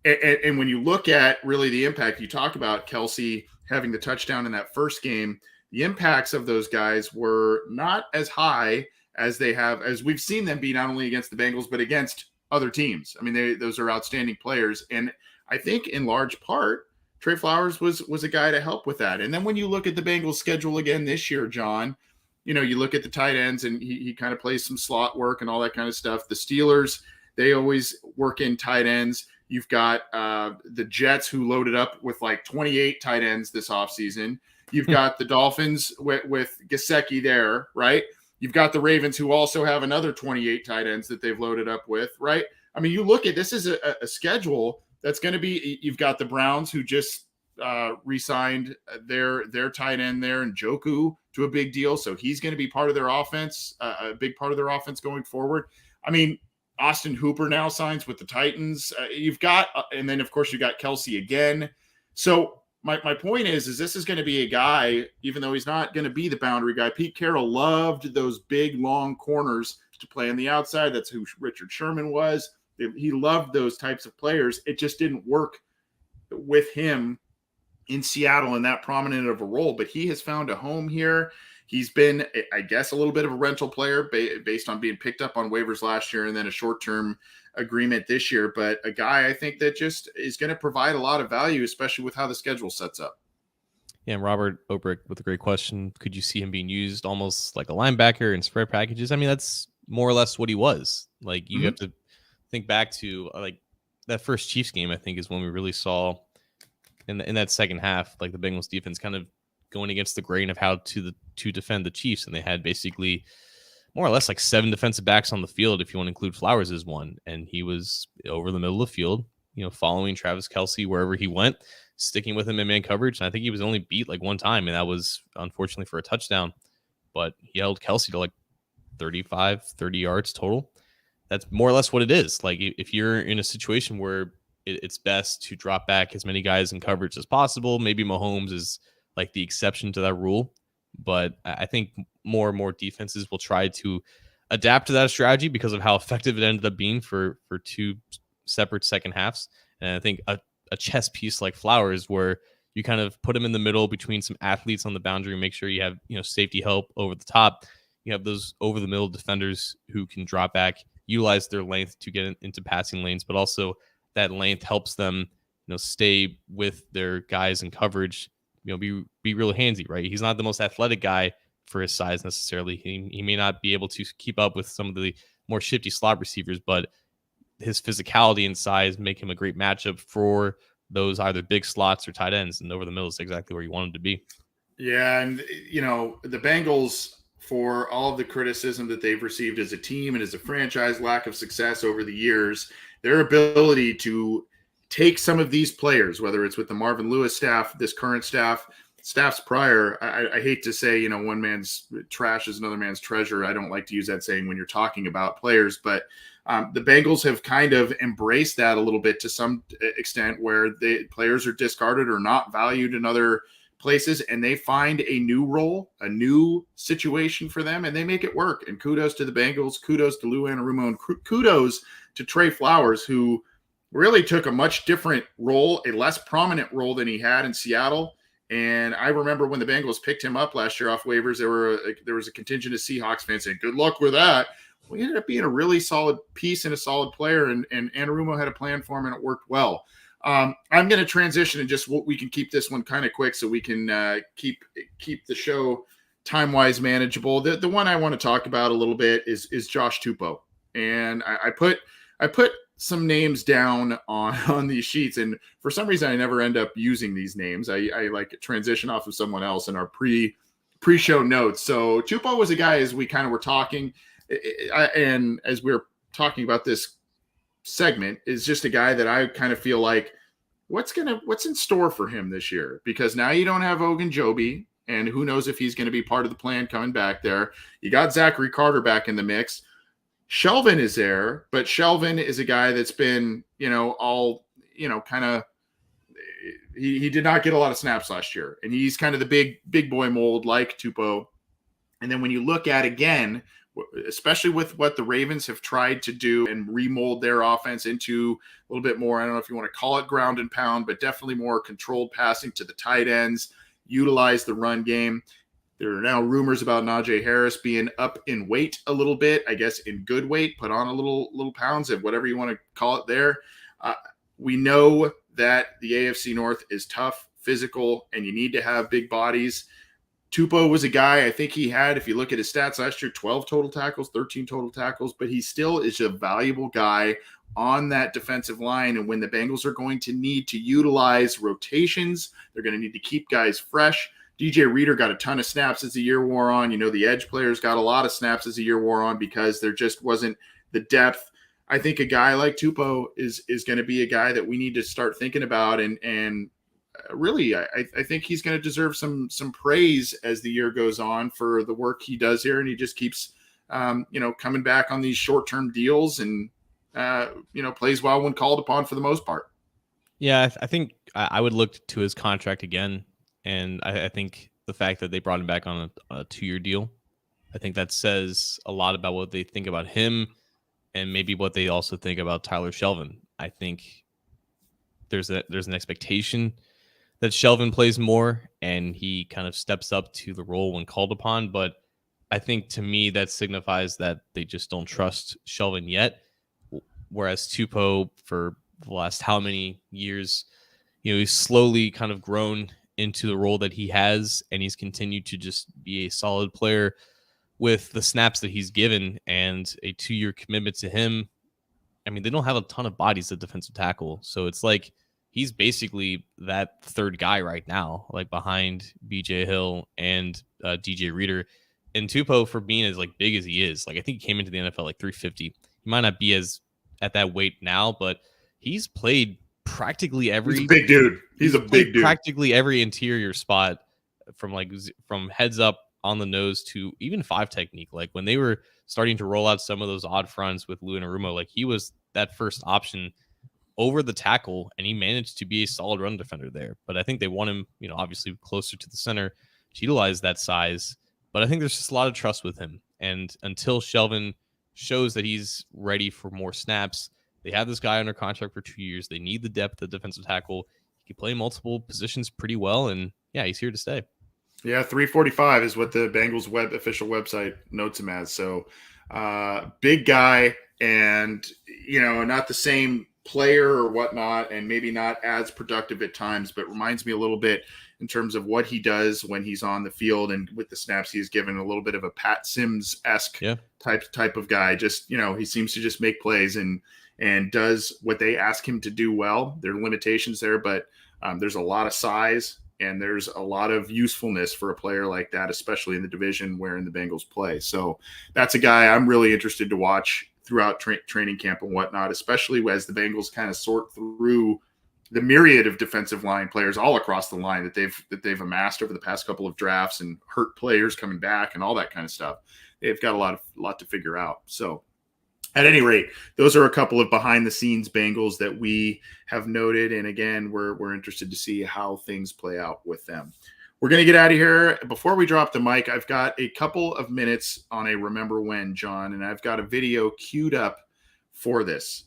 and when you look at really the impact, you talk about Kelsey having the touchdown in that first game, the impacts of those guys were not as high as we've seen them be, not only against the Bengals, but against other teams. I mean, those are outstanding players. And I think in large part, Trey Flowers was a guy to help with that. And then when you look at the Bengals schedule again this year, John, you look at the tight ends and he kind of plays some slot work and all that kind of stuff. The Steelers, they always work in tight ends. You've got the Jets, who loaded up with like 28 tight ends this offseason. You've got the Dolphins with Gesicki there, right? You've got the Ravens, who also have another 28 tight ends that they've loaded up with, right? I mean, you look at this is a schedule that's going to be. You've got the Browns, who just re-signed their tight end there, and Njoku to a big deal, so he's going to be part of their offense, a big part of their offense going forward. I mean, Austin Hooper now signs with the Titans. You've got, and then of course you got Kelsey again. So my point is this is going to be a guy, even though he's not going to be the boundary guy. Pete Carroll loved those big, long corners to play on the outside. That's who Richard Sherman was. He loved those types of players. It just didn't work with him in Seattle in that prominent of a role, but he has found a home here. He's been, I guess, a little bit of a rental player based on being picked up on waivers last year and then a short-term agreement this year. But a guy I think that just is going to provide a lot of value, especially with how the schedule sets up. Yeah, and Robert Obrick with a great question. Could you see him being used almost like a linebacker in spread packages? I mean, that's more or less what he was. Like, you have to think back to like that first Chiefs game, I think, is when we really saw in that second half, like the Bengals defense kind of going against the grain of how to defend the Chiefs. And they had basically more or less like 7 defensive backs on the field, if you want to include Flowers as one. And he was over the middle of the field, following Travis Kelce wherever he went, sticking with him in man coverage. And I think he was only beat like one time, and that was unfortunately for a touchdown. But he held Kelce to like 30 yards total. That's more or less what it is. Like, if you're in a situation where it's best to drop back as many guys in coverage as possible, maybe Mahomes is like the exception to that rule. But I think more and more defenses will try to adapt to that strategy because of how effective it ended up being for 2 separate second halves. And I think a chess piece like Flowers, where you kind of put him in the middle between some athletes on the boundary, make sure you have safety help over the top. You have those over the middle defenders who can drop back, utilize their length to get into passing lanes, but also that length helps them stay with their guys in coverage, be real handsy, right? He's not the most athletic guy for his size necessarily. He may not be able to keep up with some of the more shifty slot receivers, but his physicality and size make him a great matchup for those either big slots or tight ends, and over the middle is exactly where you want him to be. Yeah, and the Bengals, for all of the criticism that they've received as a team and as a franchise, lack of success over the years, their ability to take some of these players, whether it's with the Marvin Lewis staff, this current staffs prior, I hate to say, one man's trash is another man's treasure. I don't like to use that saying when you're talking about players, but the Bengals have kind of embraced that a little bit to some extent, where the players are discarded or not valued in other places, and they find a new role, a new situation for them, and they make it work. And kudos to the Bengals, kudos to Lou Anarumo, and kudos to Trey Flowers, who really took a much different role, a less prominent role than he had in Seattle. And I remember when the Bengals picked him up last year off waivers, there was a contingent of Seahawks fans saying, good luck with that. Well, he ended up being a really solid piece and a solid player, and Anarumo had a plan for him, and it worked well. I'm going to transition and we can keep this one kind of quick so we can keep the show time-wise manageable. The one I want to talk about a little bit is Josh Tupou. And I put some names down on these sheets, and for some reason I never end up using these names. I like transition off of someone else in our pre-show notes. So Tupou was a guy, as we kind of were talking, and as we were talking about this segment, is just a guy that I kind of feel like what's in store for him this year, because now you don't have Ogunjobi, and who knows if he's going to be part of the plan coming back there. You got Zachary Carter back in the mix. Shelvin is there, but Shelvin is a guy that's been, kind of, he did not get a lot of snaps last year, and he's kind of the big boy mold like Tupou. And then when you look at, again, especially with what the Ravens have tried to do and remold their offense into a little bit more, I don't know if you want to call it ground and pound, but definitely more controlled passing to the tight ends, utilize the run game. There are now rumors about Najee Harris being up in weight a little bit, I guess in good weight, put on a little pounds of whatever you want to call it there. We know that the AFC North is tough, physical, and you need to have big bodies. Tupou was a guy, I think he had, if you look at his stats last year, 12 total tackles, 13 total tackles, but he still is a valuable guy on that defensive line. And when the Bengals are going to need to utilize rotations, they're going to need to keep guys fresh. DJ Reader got a ton of snaps as the year wore on. The edge players got a lot of snaps as the year wore on because there just wasn't the depth. I think a guy like Tupou is going to be a guy that we need to start thinking about, and really, I think he's going to deserve some praise as the year goes on for the work he does here, and he just keeps, coming back on these short-term deals and, plays well when called upon for the most part. Yeah, I think I would look to his contract again, and I think the fact that they brought him back on a 2-year deal, I think that says a lot about what they think about him and maybe what they also think about Tyler Shelvin. I think there's an expectation that Shelvin plays more and he kind of steps up to the role when called upon. But I think to me that signifies that they just don't trust Shelvin yet. Whereas Tupou, for the last how many years, he's slowly kind of grown into the role that he has, and he's continued to just be a solid player with the snaps that he's given and a 2-year commitment to him. I mean, they don't have a ton of bodies at defensive tackle. So it's like, he's basically that third guy right now, like behind BJ Hill and DJ Reader. And Tupou, for being as like big as he is, like I think he came into the NFL like 350. He might not be as at that weight now, but he's played practically every. He's a big dude. He's a big dude. Practically every interior spot, from heads up on the nose to even 5 technique. Like when they were starting to roll out some of those odd fronts with Lou and Arumo, like he was that first option over the tackle, and he managed to be a solid run defender there. But I think they want him, obviously closer to the center to utilize that size. But I think there's just a lot of trust with him. And until Shelvin shows that he's ready for more snaps, they have this guy under contract for 2 years. They need the depth of defensive tackle. He can play multiple positions pretty well. And yeah, he's here to stay. Yeah, 345 is what the Bengals official website notes him as. So big guy and, not the same player or whatnot, and maybe not as productive at times, but reminds me a little bit in terms of what he does when he's on the field and with the snaps he's given, a little bit of a Pat Sims-esque type of guy. Just, he seems to just make plays and does what they ask him to do well. There are limitations there, but there's a lot of size and there's a lot of usefulness for a player like that, especially in the division wherein the Bengals play. So that's a guy I'm really interested to watch throughout training camp and whatnot, especially as the Bengals kind of sort through the myriad of defensive line players all across the line that they've amassed over the past couple of drafts, and hurt players coming back and all that kind of stuff. They've got a lot to figure out. So at any rate, those are a couple of behind the scenes Bengals that we have noted. And again, we're interested to see how things play out with them. We're going to get out of here. Before we drop the mic, I've got a couple of minutes on a Remember When, John, and I've got a video queued up for this.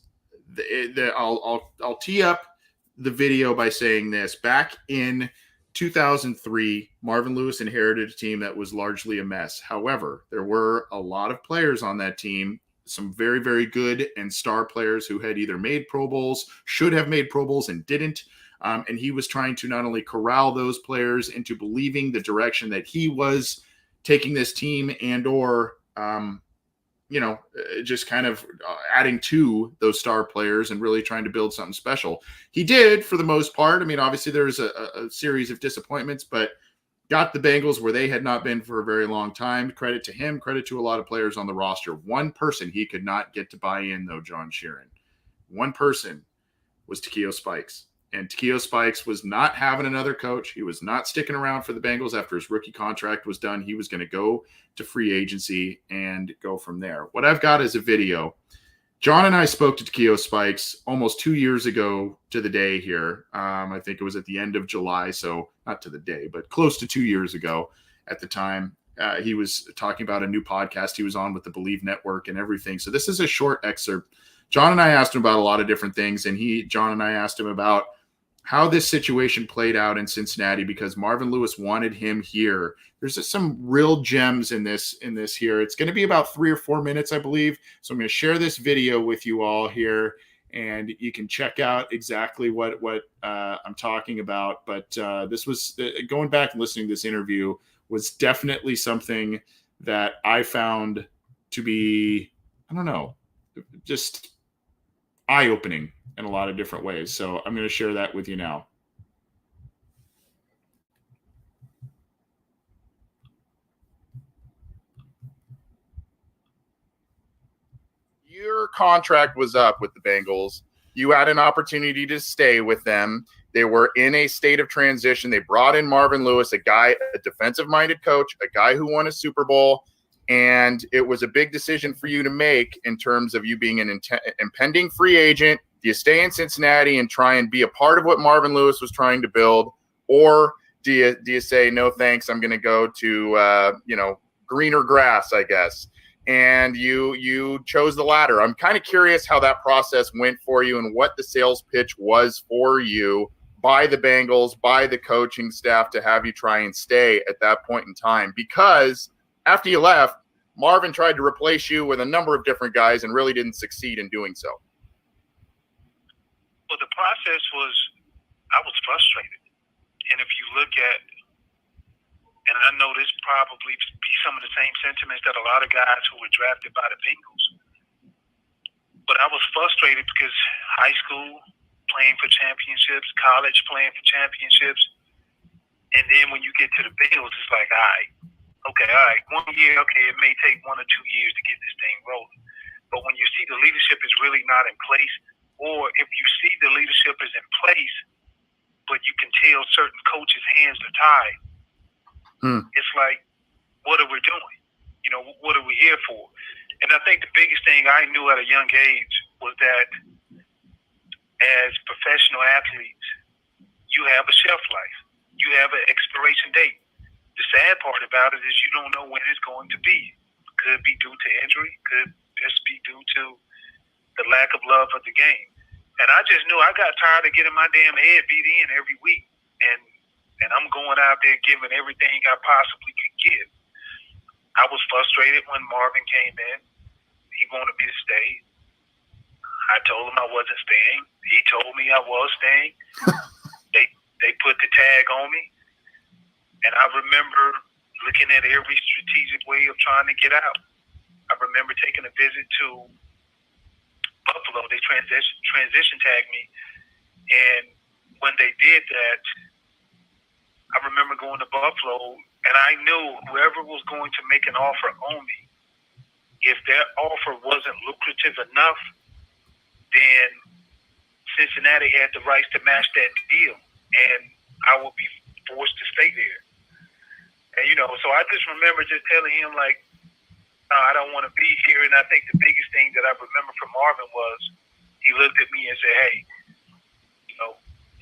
I'll tee up the video by saying this. Back in 2003, Marvin Lewis inherited a team that was largely a mess. However, there were a lot of players on that team, some very, very good and star players who had either made Pro Bowls, should have made Pro Bowls, and didn't. And he was trying to not only corral those players into believing the direction that he was taking this team and or, just kind of adding to those star players and really trying to build something special. He did for the most part. I mean, obviously there was a series of disappointments, but got the Bengals where they had not been for a very long time. Credit to him, credit to a lot of players on the roster. One person he could not get to buy in, though, John Sheeran. One person was Takeo Spikes. And Takeo Spikes was not having another coach. He was not sticking around for the Bengals after his rookie contract was done. He was going to go to free agency and go from there. What I've got is a video. John and I spoke to Takeo Spikes almost 2 years ago to the day here. I think it was at the end of July, so not to the day, but close to 2 years ago at the time. He was talking about a new podcast he was on with the Believe Network and everything. So this is a short excerpt. John and I asked him about a lot of different things, and John and I asked him about how this situation played out in Cincinnati because Marvin Lewis wanted him here. There's just some real gems in this here. It's going to be about 3 or 4 minutes, I believe. So I'm going to share this video with you all here, and you can check out exactly what I'm talking about. But this was going back and listening to this interview was definitely something that I found to be, I don't know, just eye-opening in a lot of different ways. So I'm going to share that with you now. Your contract was up with the Bengals. You had an opportunity to stay with them. They were in a state of transition. They brought in Marvin Lewis, a defensive-minded coach, a guy who won a Super Bowl, and it was a big decision for you to make in terms of you being an impending free agent. Do you stay in Cincinnati and try and be a part of what Marvin Lewis was trying to build, or do you say, no, thanks, I'm going to go to greener grass, I guess? And you chose the latter. I'm kind of curious how that process went for you and what the sales pitch was for you by the Bengals, by the coaching staff to have you try and stay at that point in time. Because after you left, Marvin tried to replace you with a number of different guys and really didn't succeed in doing so. Well, the process was, I was frustrated. And if you look at, and I know this probably be some of the same sentiments that a lot of guys who were drafted by the Bengals, but I was frustrated because high school playing for championships, college playing for championships, and then when you get to the Bengals, it's like, all right, 1 year, it may take 1 or 2 years to get this thing rolling. But when you see the leadership is really not in place, or if you see the leadership is in place, but you can tell certain coaches' hands are tied, it's like, what are we doing? What are we here for? And I think the biggest thing I knew at a young age was that as professional athletes, you have a shelf life. You have an expiration date. The sad part about it is you don't know when it's going to be. Could be due to injury, could just be due to the lack of love of the game. And I just knew I got tired of getting my damn head beat in every week. And I'm going out there giving everything I possibly could give. I was frustrated when Marvin came in. He wanted me to stay. I told him I wasn't staying. He told me I was staying. They put the tag on me. And I remember looking at every strategic way of trying to get out. I remember taking a visit to Buffalo. They transition tagged me. And when they did that, I remember going to Buffalo, and I knew whoever was going to make an offer on me, if that offer wasn't lucrative enough, then Cincinnati had the rights to match that deal, and I would be forced to stay there. And, so I just remember just telling him, like, no, I don't want to be here. And I think the biggest thing that I remember from Marvin was he looked at me and said, hey,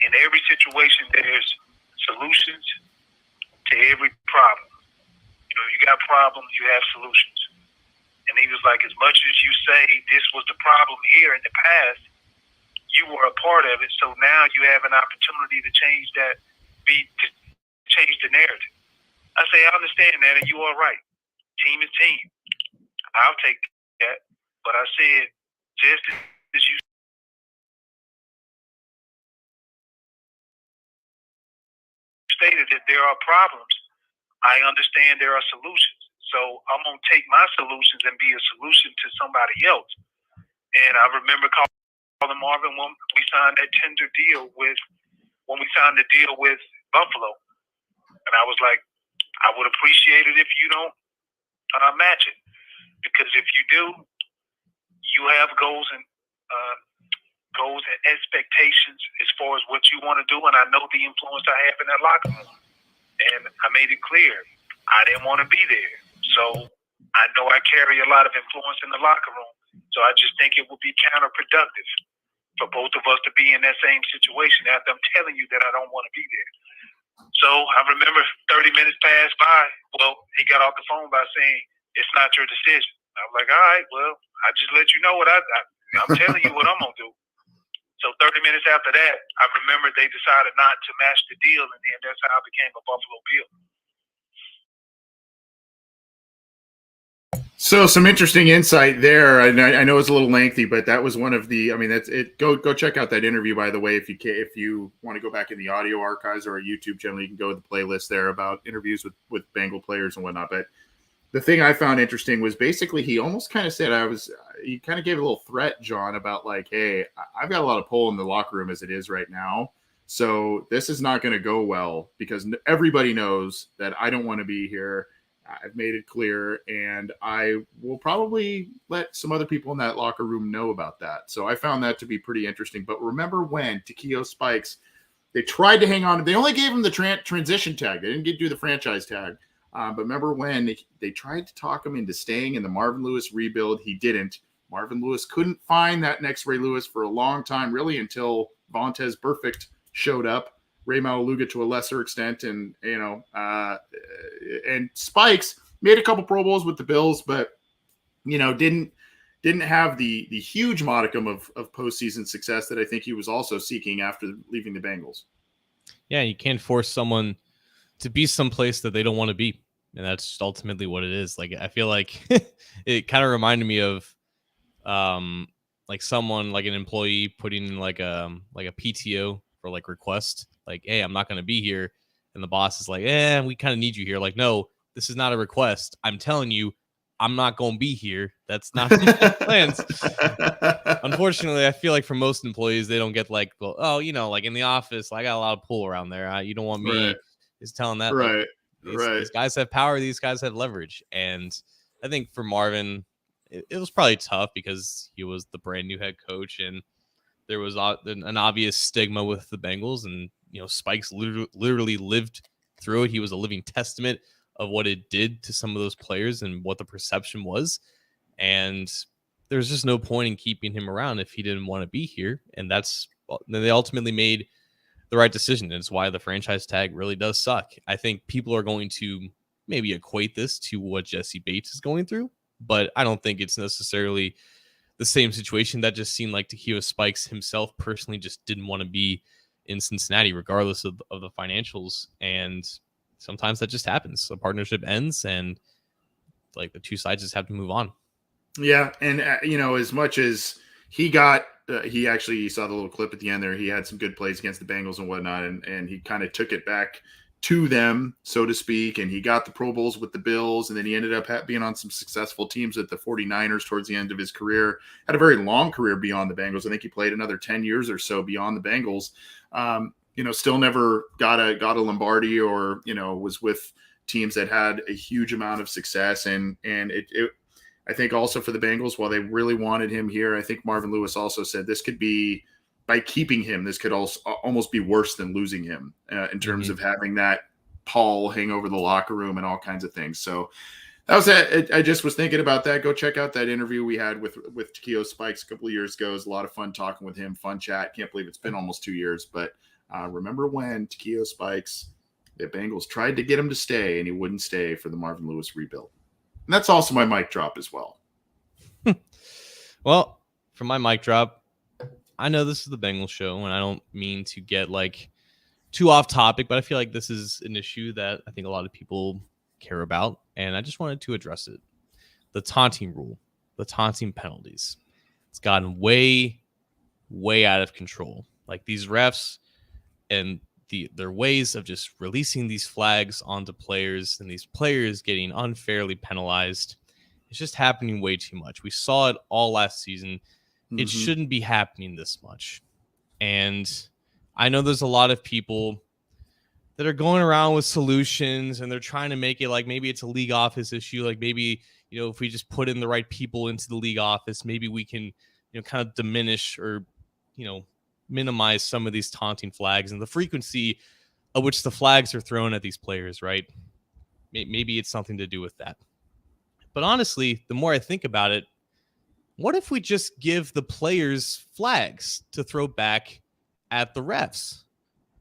in every situation there's solutions to every problem. You got problems, you have solutions. And he was like, as much as you say this was the problem here in the past, you were a part of it. So now you have an opportunity to change that, to change the narrative. I say, I understand that, and you are right. Team is team. I'll take that. But I said, just as you stated that there are problems, I understand there are solutions. So I'm going to take my solutions and be a solution to somebody else. And I remember calling Marvin when we signed that tender deal when we signed the deal with Buffalo. And I was like, I would appreciate it if you don't match it. Because if you do, you have goals and expectations as far as what you want to do. And I know the influence I have in that locker room. And I made it clear I didn't want to be there. So I know I carry a lot of influence in the locker room. So I just think it would be counterproductive for both of us to be in that same situation after I'm telling you that I don't want to be there. So I remember 30 minutes passed by. Well, he got off the phone by saying, "It's not your decision." I was like, "All right, well, I just let you know what I'm telling you what I'm going to do." So 30 minutes after that, I remember they decided not to match the deal, and then that's how I became a Buffalo Bill. So some interesting insight there. I know it's a little lengthy, but that was one of the. I mean, that's it. Go check out that interview, by the way, if you want to go back in the audio archives or our YouTube channel, you can go to the playlist there about interviews with Bengal players and whatnot. But the thing I found interesting was basically he almost kind of said he kind of gave a little threat, John, about like, hey, I've got a lot of pull in the locker room as it is right now, so this is not going to go well because everybody knows that I don't want to be here. I've made it clear, and I will probably let some other people in that locker room know about that. So I found that to be pretty interesting. But remember when Takeo Spikes, they tried to hang on. They only gave him the transition tag. They didn't do the franchise tag. But remember when they tried to talk him into staying in the Marvin Lewis rebuild? He didn't. Marvin Lewis couldn't find that next Ray Lewis for a long time, really, until Vontaze Burfict showed up. Ray Maualuga to a lesser extent, and and Spikes made a couple Pro Bowls with the Bills, but didn't have the huge modicum of postseason success that I think he was also seeking after leaving the Bengals. Yeah, you can't force someone to be someplace that they don't want to be, and that's just ultimately what it is. Like I feel like it kind of reminded me of like someone, like an employee putting in like a PTO for like request, like, hey, I'm not going to be here, and the boss is like, we kind of need you here. Like, no, this is not a request. I'm telling you, I'm not going to be here. That's not my plans. Unfortunately, I feel like for most employees, they don't get like, well, like in the office, I got a lot of pull around there. You don't want me Right. is telling that. Right. Like, these guys have power. These guys have leverage. And I think for Marvin, it was probably tough because he was the brand new head coach, and there was an obvious stigma with the Bengals, and Spikes literally lived through it. He was a living testament of what it did to some of those players and what the perception was. And there's just no point in keeping him around if he didn't want to be here. And they ultimately made the right decision. And it's why the franchise tag really does suck. I think people are going to maybe equate this to what Jesse Bates is going through, but I don't think it's necessarily the same situation. That just seemed like Takeo Spikes himself personally just didn't want to be in Cincinnati, regardless of the financials. And sometimes that just happens. The partnership ends, and like the two sides just have to move on. Yeah, and as much as he got, you saw the little clip at the end there. He had some good plays against the Bengals and whatnot, and he kind of took it back to them, so to speak, and he got the Pro Bowls with the Bills, and then he ended up being on some successful teams at the 49ers towards the end of his career. Had a very long career beyond the Bengals. I think he played another 10 years or so beyond the Bengals. Still never got a Lombardi, or was with teams that had a huge amount of success, and it I think also for the Bengals, while they really wanted him here, I think Marvin Lewis also said this could be, by keeping him, this could also almost be worse than losing him in terms of having that pall hang over the locker room and all kinds of things. So that was it. I just was thinking about that. Go check out that interview we had with Takeo Spikes a couple of years ago. It was a lot of fun talking with him, fun chat. Can't believe it's been almost 2 years. But remember when Takeo Spikes, the Bengals tried to get him to stay, and he wouldn't stay for the Marvin Lewis rebuild. And that's also my mic drop as well. Well, for my mic drop, I know this is the Bengals show, and I don't mean to get like too off topic, but I feel like this is an issue that I think a lot of people care about, and I just wanted to address it. The taunting rule, the taunting penalties. It's gotten way, way out of control. Like these refs and their ways of just releasing these flags onto players, and these players getting unfairly penalized. It's just happening way too much. We saw it all last season. It shouldn't be happening this much. And I know there's a lot of people that are going around with solutions, and they're trying to make it like maybe it's a league office issue. Like maybe, if we just put in the right people into the league office, maybe we can, kind of diminish or, minimize some of these taunting flags and the frequency of which the flags are thrown at these players, right? Maybe it's something to do with that. But honestly, the more I think about it, what if we just give the players flags to throw back at the refs?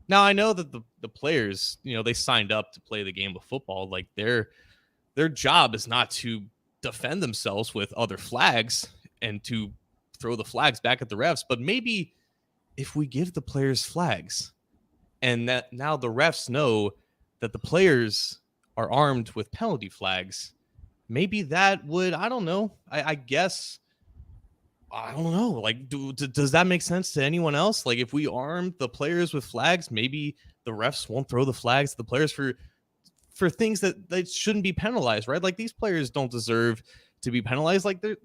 Now I know that the players, they signed up to play the game of football. Like their job is not to defend themselves with other flags and to throw the flags back at the refs. But maybe if we give the players flags and that now the refs know that the players are armed with penalty flags, maybe that would, I don't know. I guess, I don't know. Like, does that make sense to anyone else? Like, if we arm the players with flags, maybe the refs won't throw the flags to the players for things that shouldn't be penalized, right? Like, these players don't deserve to be penalized. Like, they're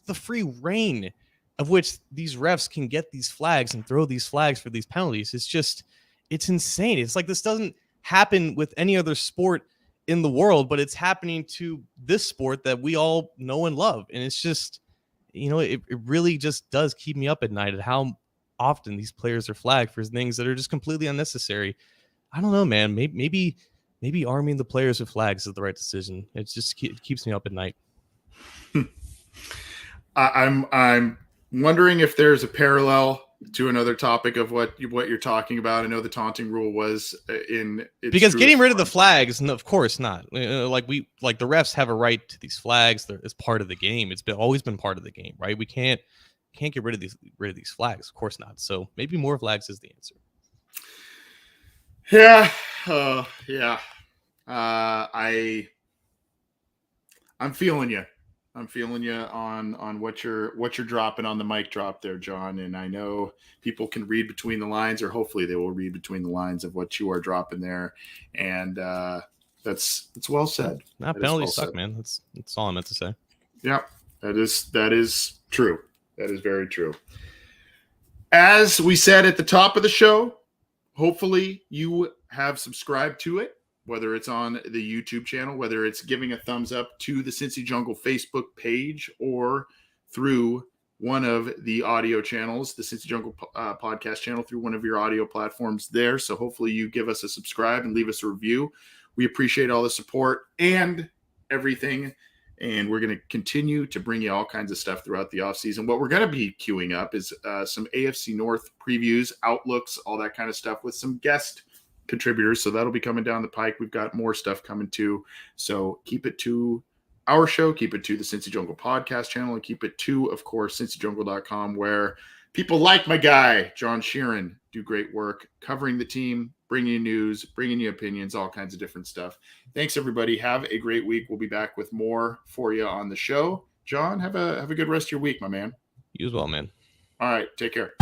the free reign of which these refs can get these flags and throw these flags for these penalties. It's insane. It's like this doesn't happen with any other sport in the world, but it's happening to this sport that we all know and love. And it's just, it really just does keep me up at night at how often these players are flagged for things that are just completely unnecessary. I don't know, man. Maybe arming the players with flags is the right decision. It just keeps me up at night. I'm wondering if there's a parallel to another topic of what you're talking about. I know the taunting rule was because getting rid of the flags, no, of course not. Like the refs have a right to these flags. It's part of the game. It's always been part of the game, right? We can't get rid of these flags. Of course not. So maybe more flags is the answer. Yeah. Yeah. I'm feeling you. I'm feeling you on what you're dropping on the mic drop there, John. And I know people can read between the lines, or hopefully they will read between the lines of what you are dropping there. And it's well said. Penalties suck, man. That's all I meant to say. Yeah, that is true. That is very true. As we said at the top of the show, hopefully you have subscribed to it, whether it's on the YouTube channel, whether it's giving a thumbs up to the Cincy Jungle Facebook page, or through one of the audio channels, the Cincy Jungle podcast channel, through one of your audio platforms there. So hopefully you give us a subscribe and leave us a review. We appreciate all the support and everything. And we're going to continue to bring you all kinds of stuff throughout the offseason. What we're going to be queuing up is some AFC North previews, outlooks, all that kind of stuff with some guest contributors. So that'll be coming down the pike. We've got more stuff coming too. So keep it to our show, keep it to the Cincy Jungle podcast channel, and keep it to, of course, cincyjungle.com, where people like my guy, John Sheeran, do great work covering the team, bringing you news, bringing you opinions, all kinds of different stuff. Thanks, everybody. Have a great week. We'll be back with more for you on the show. John, have a good rest of your week, my man. You as well, man. All right. Take care.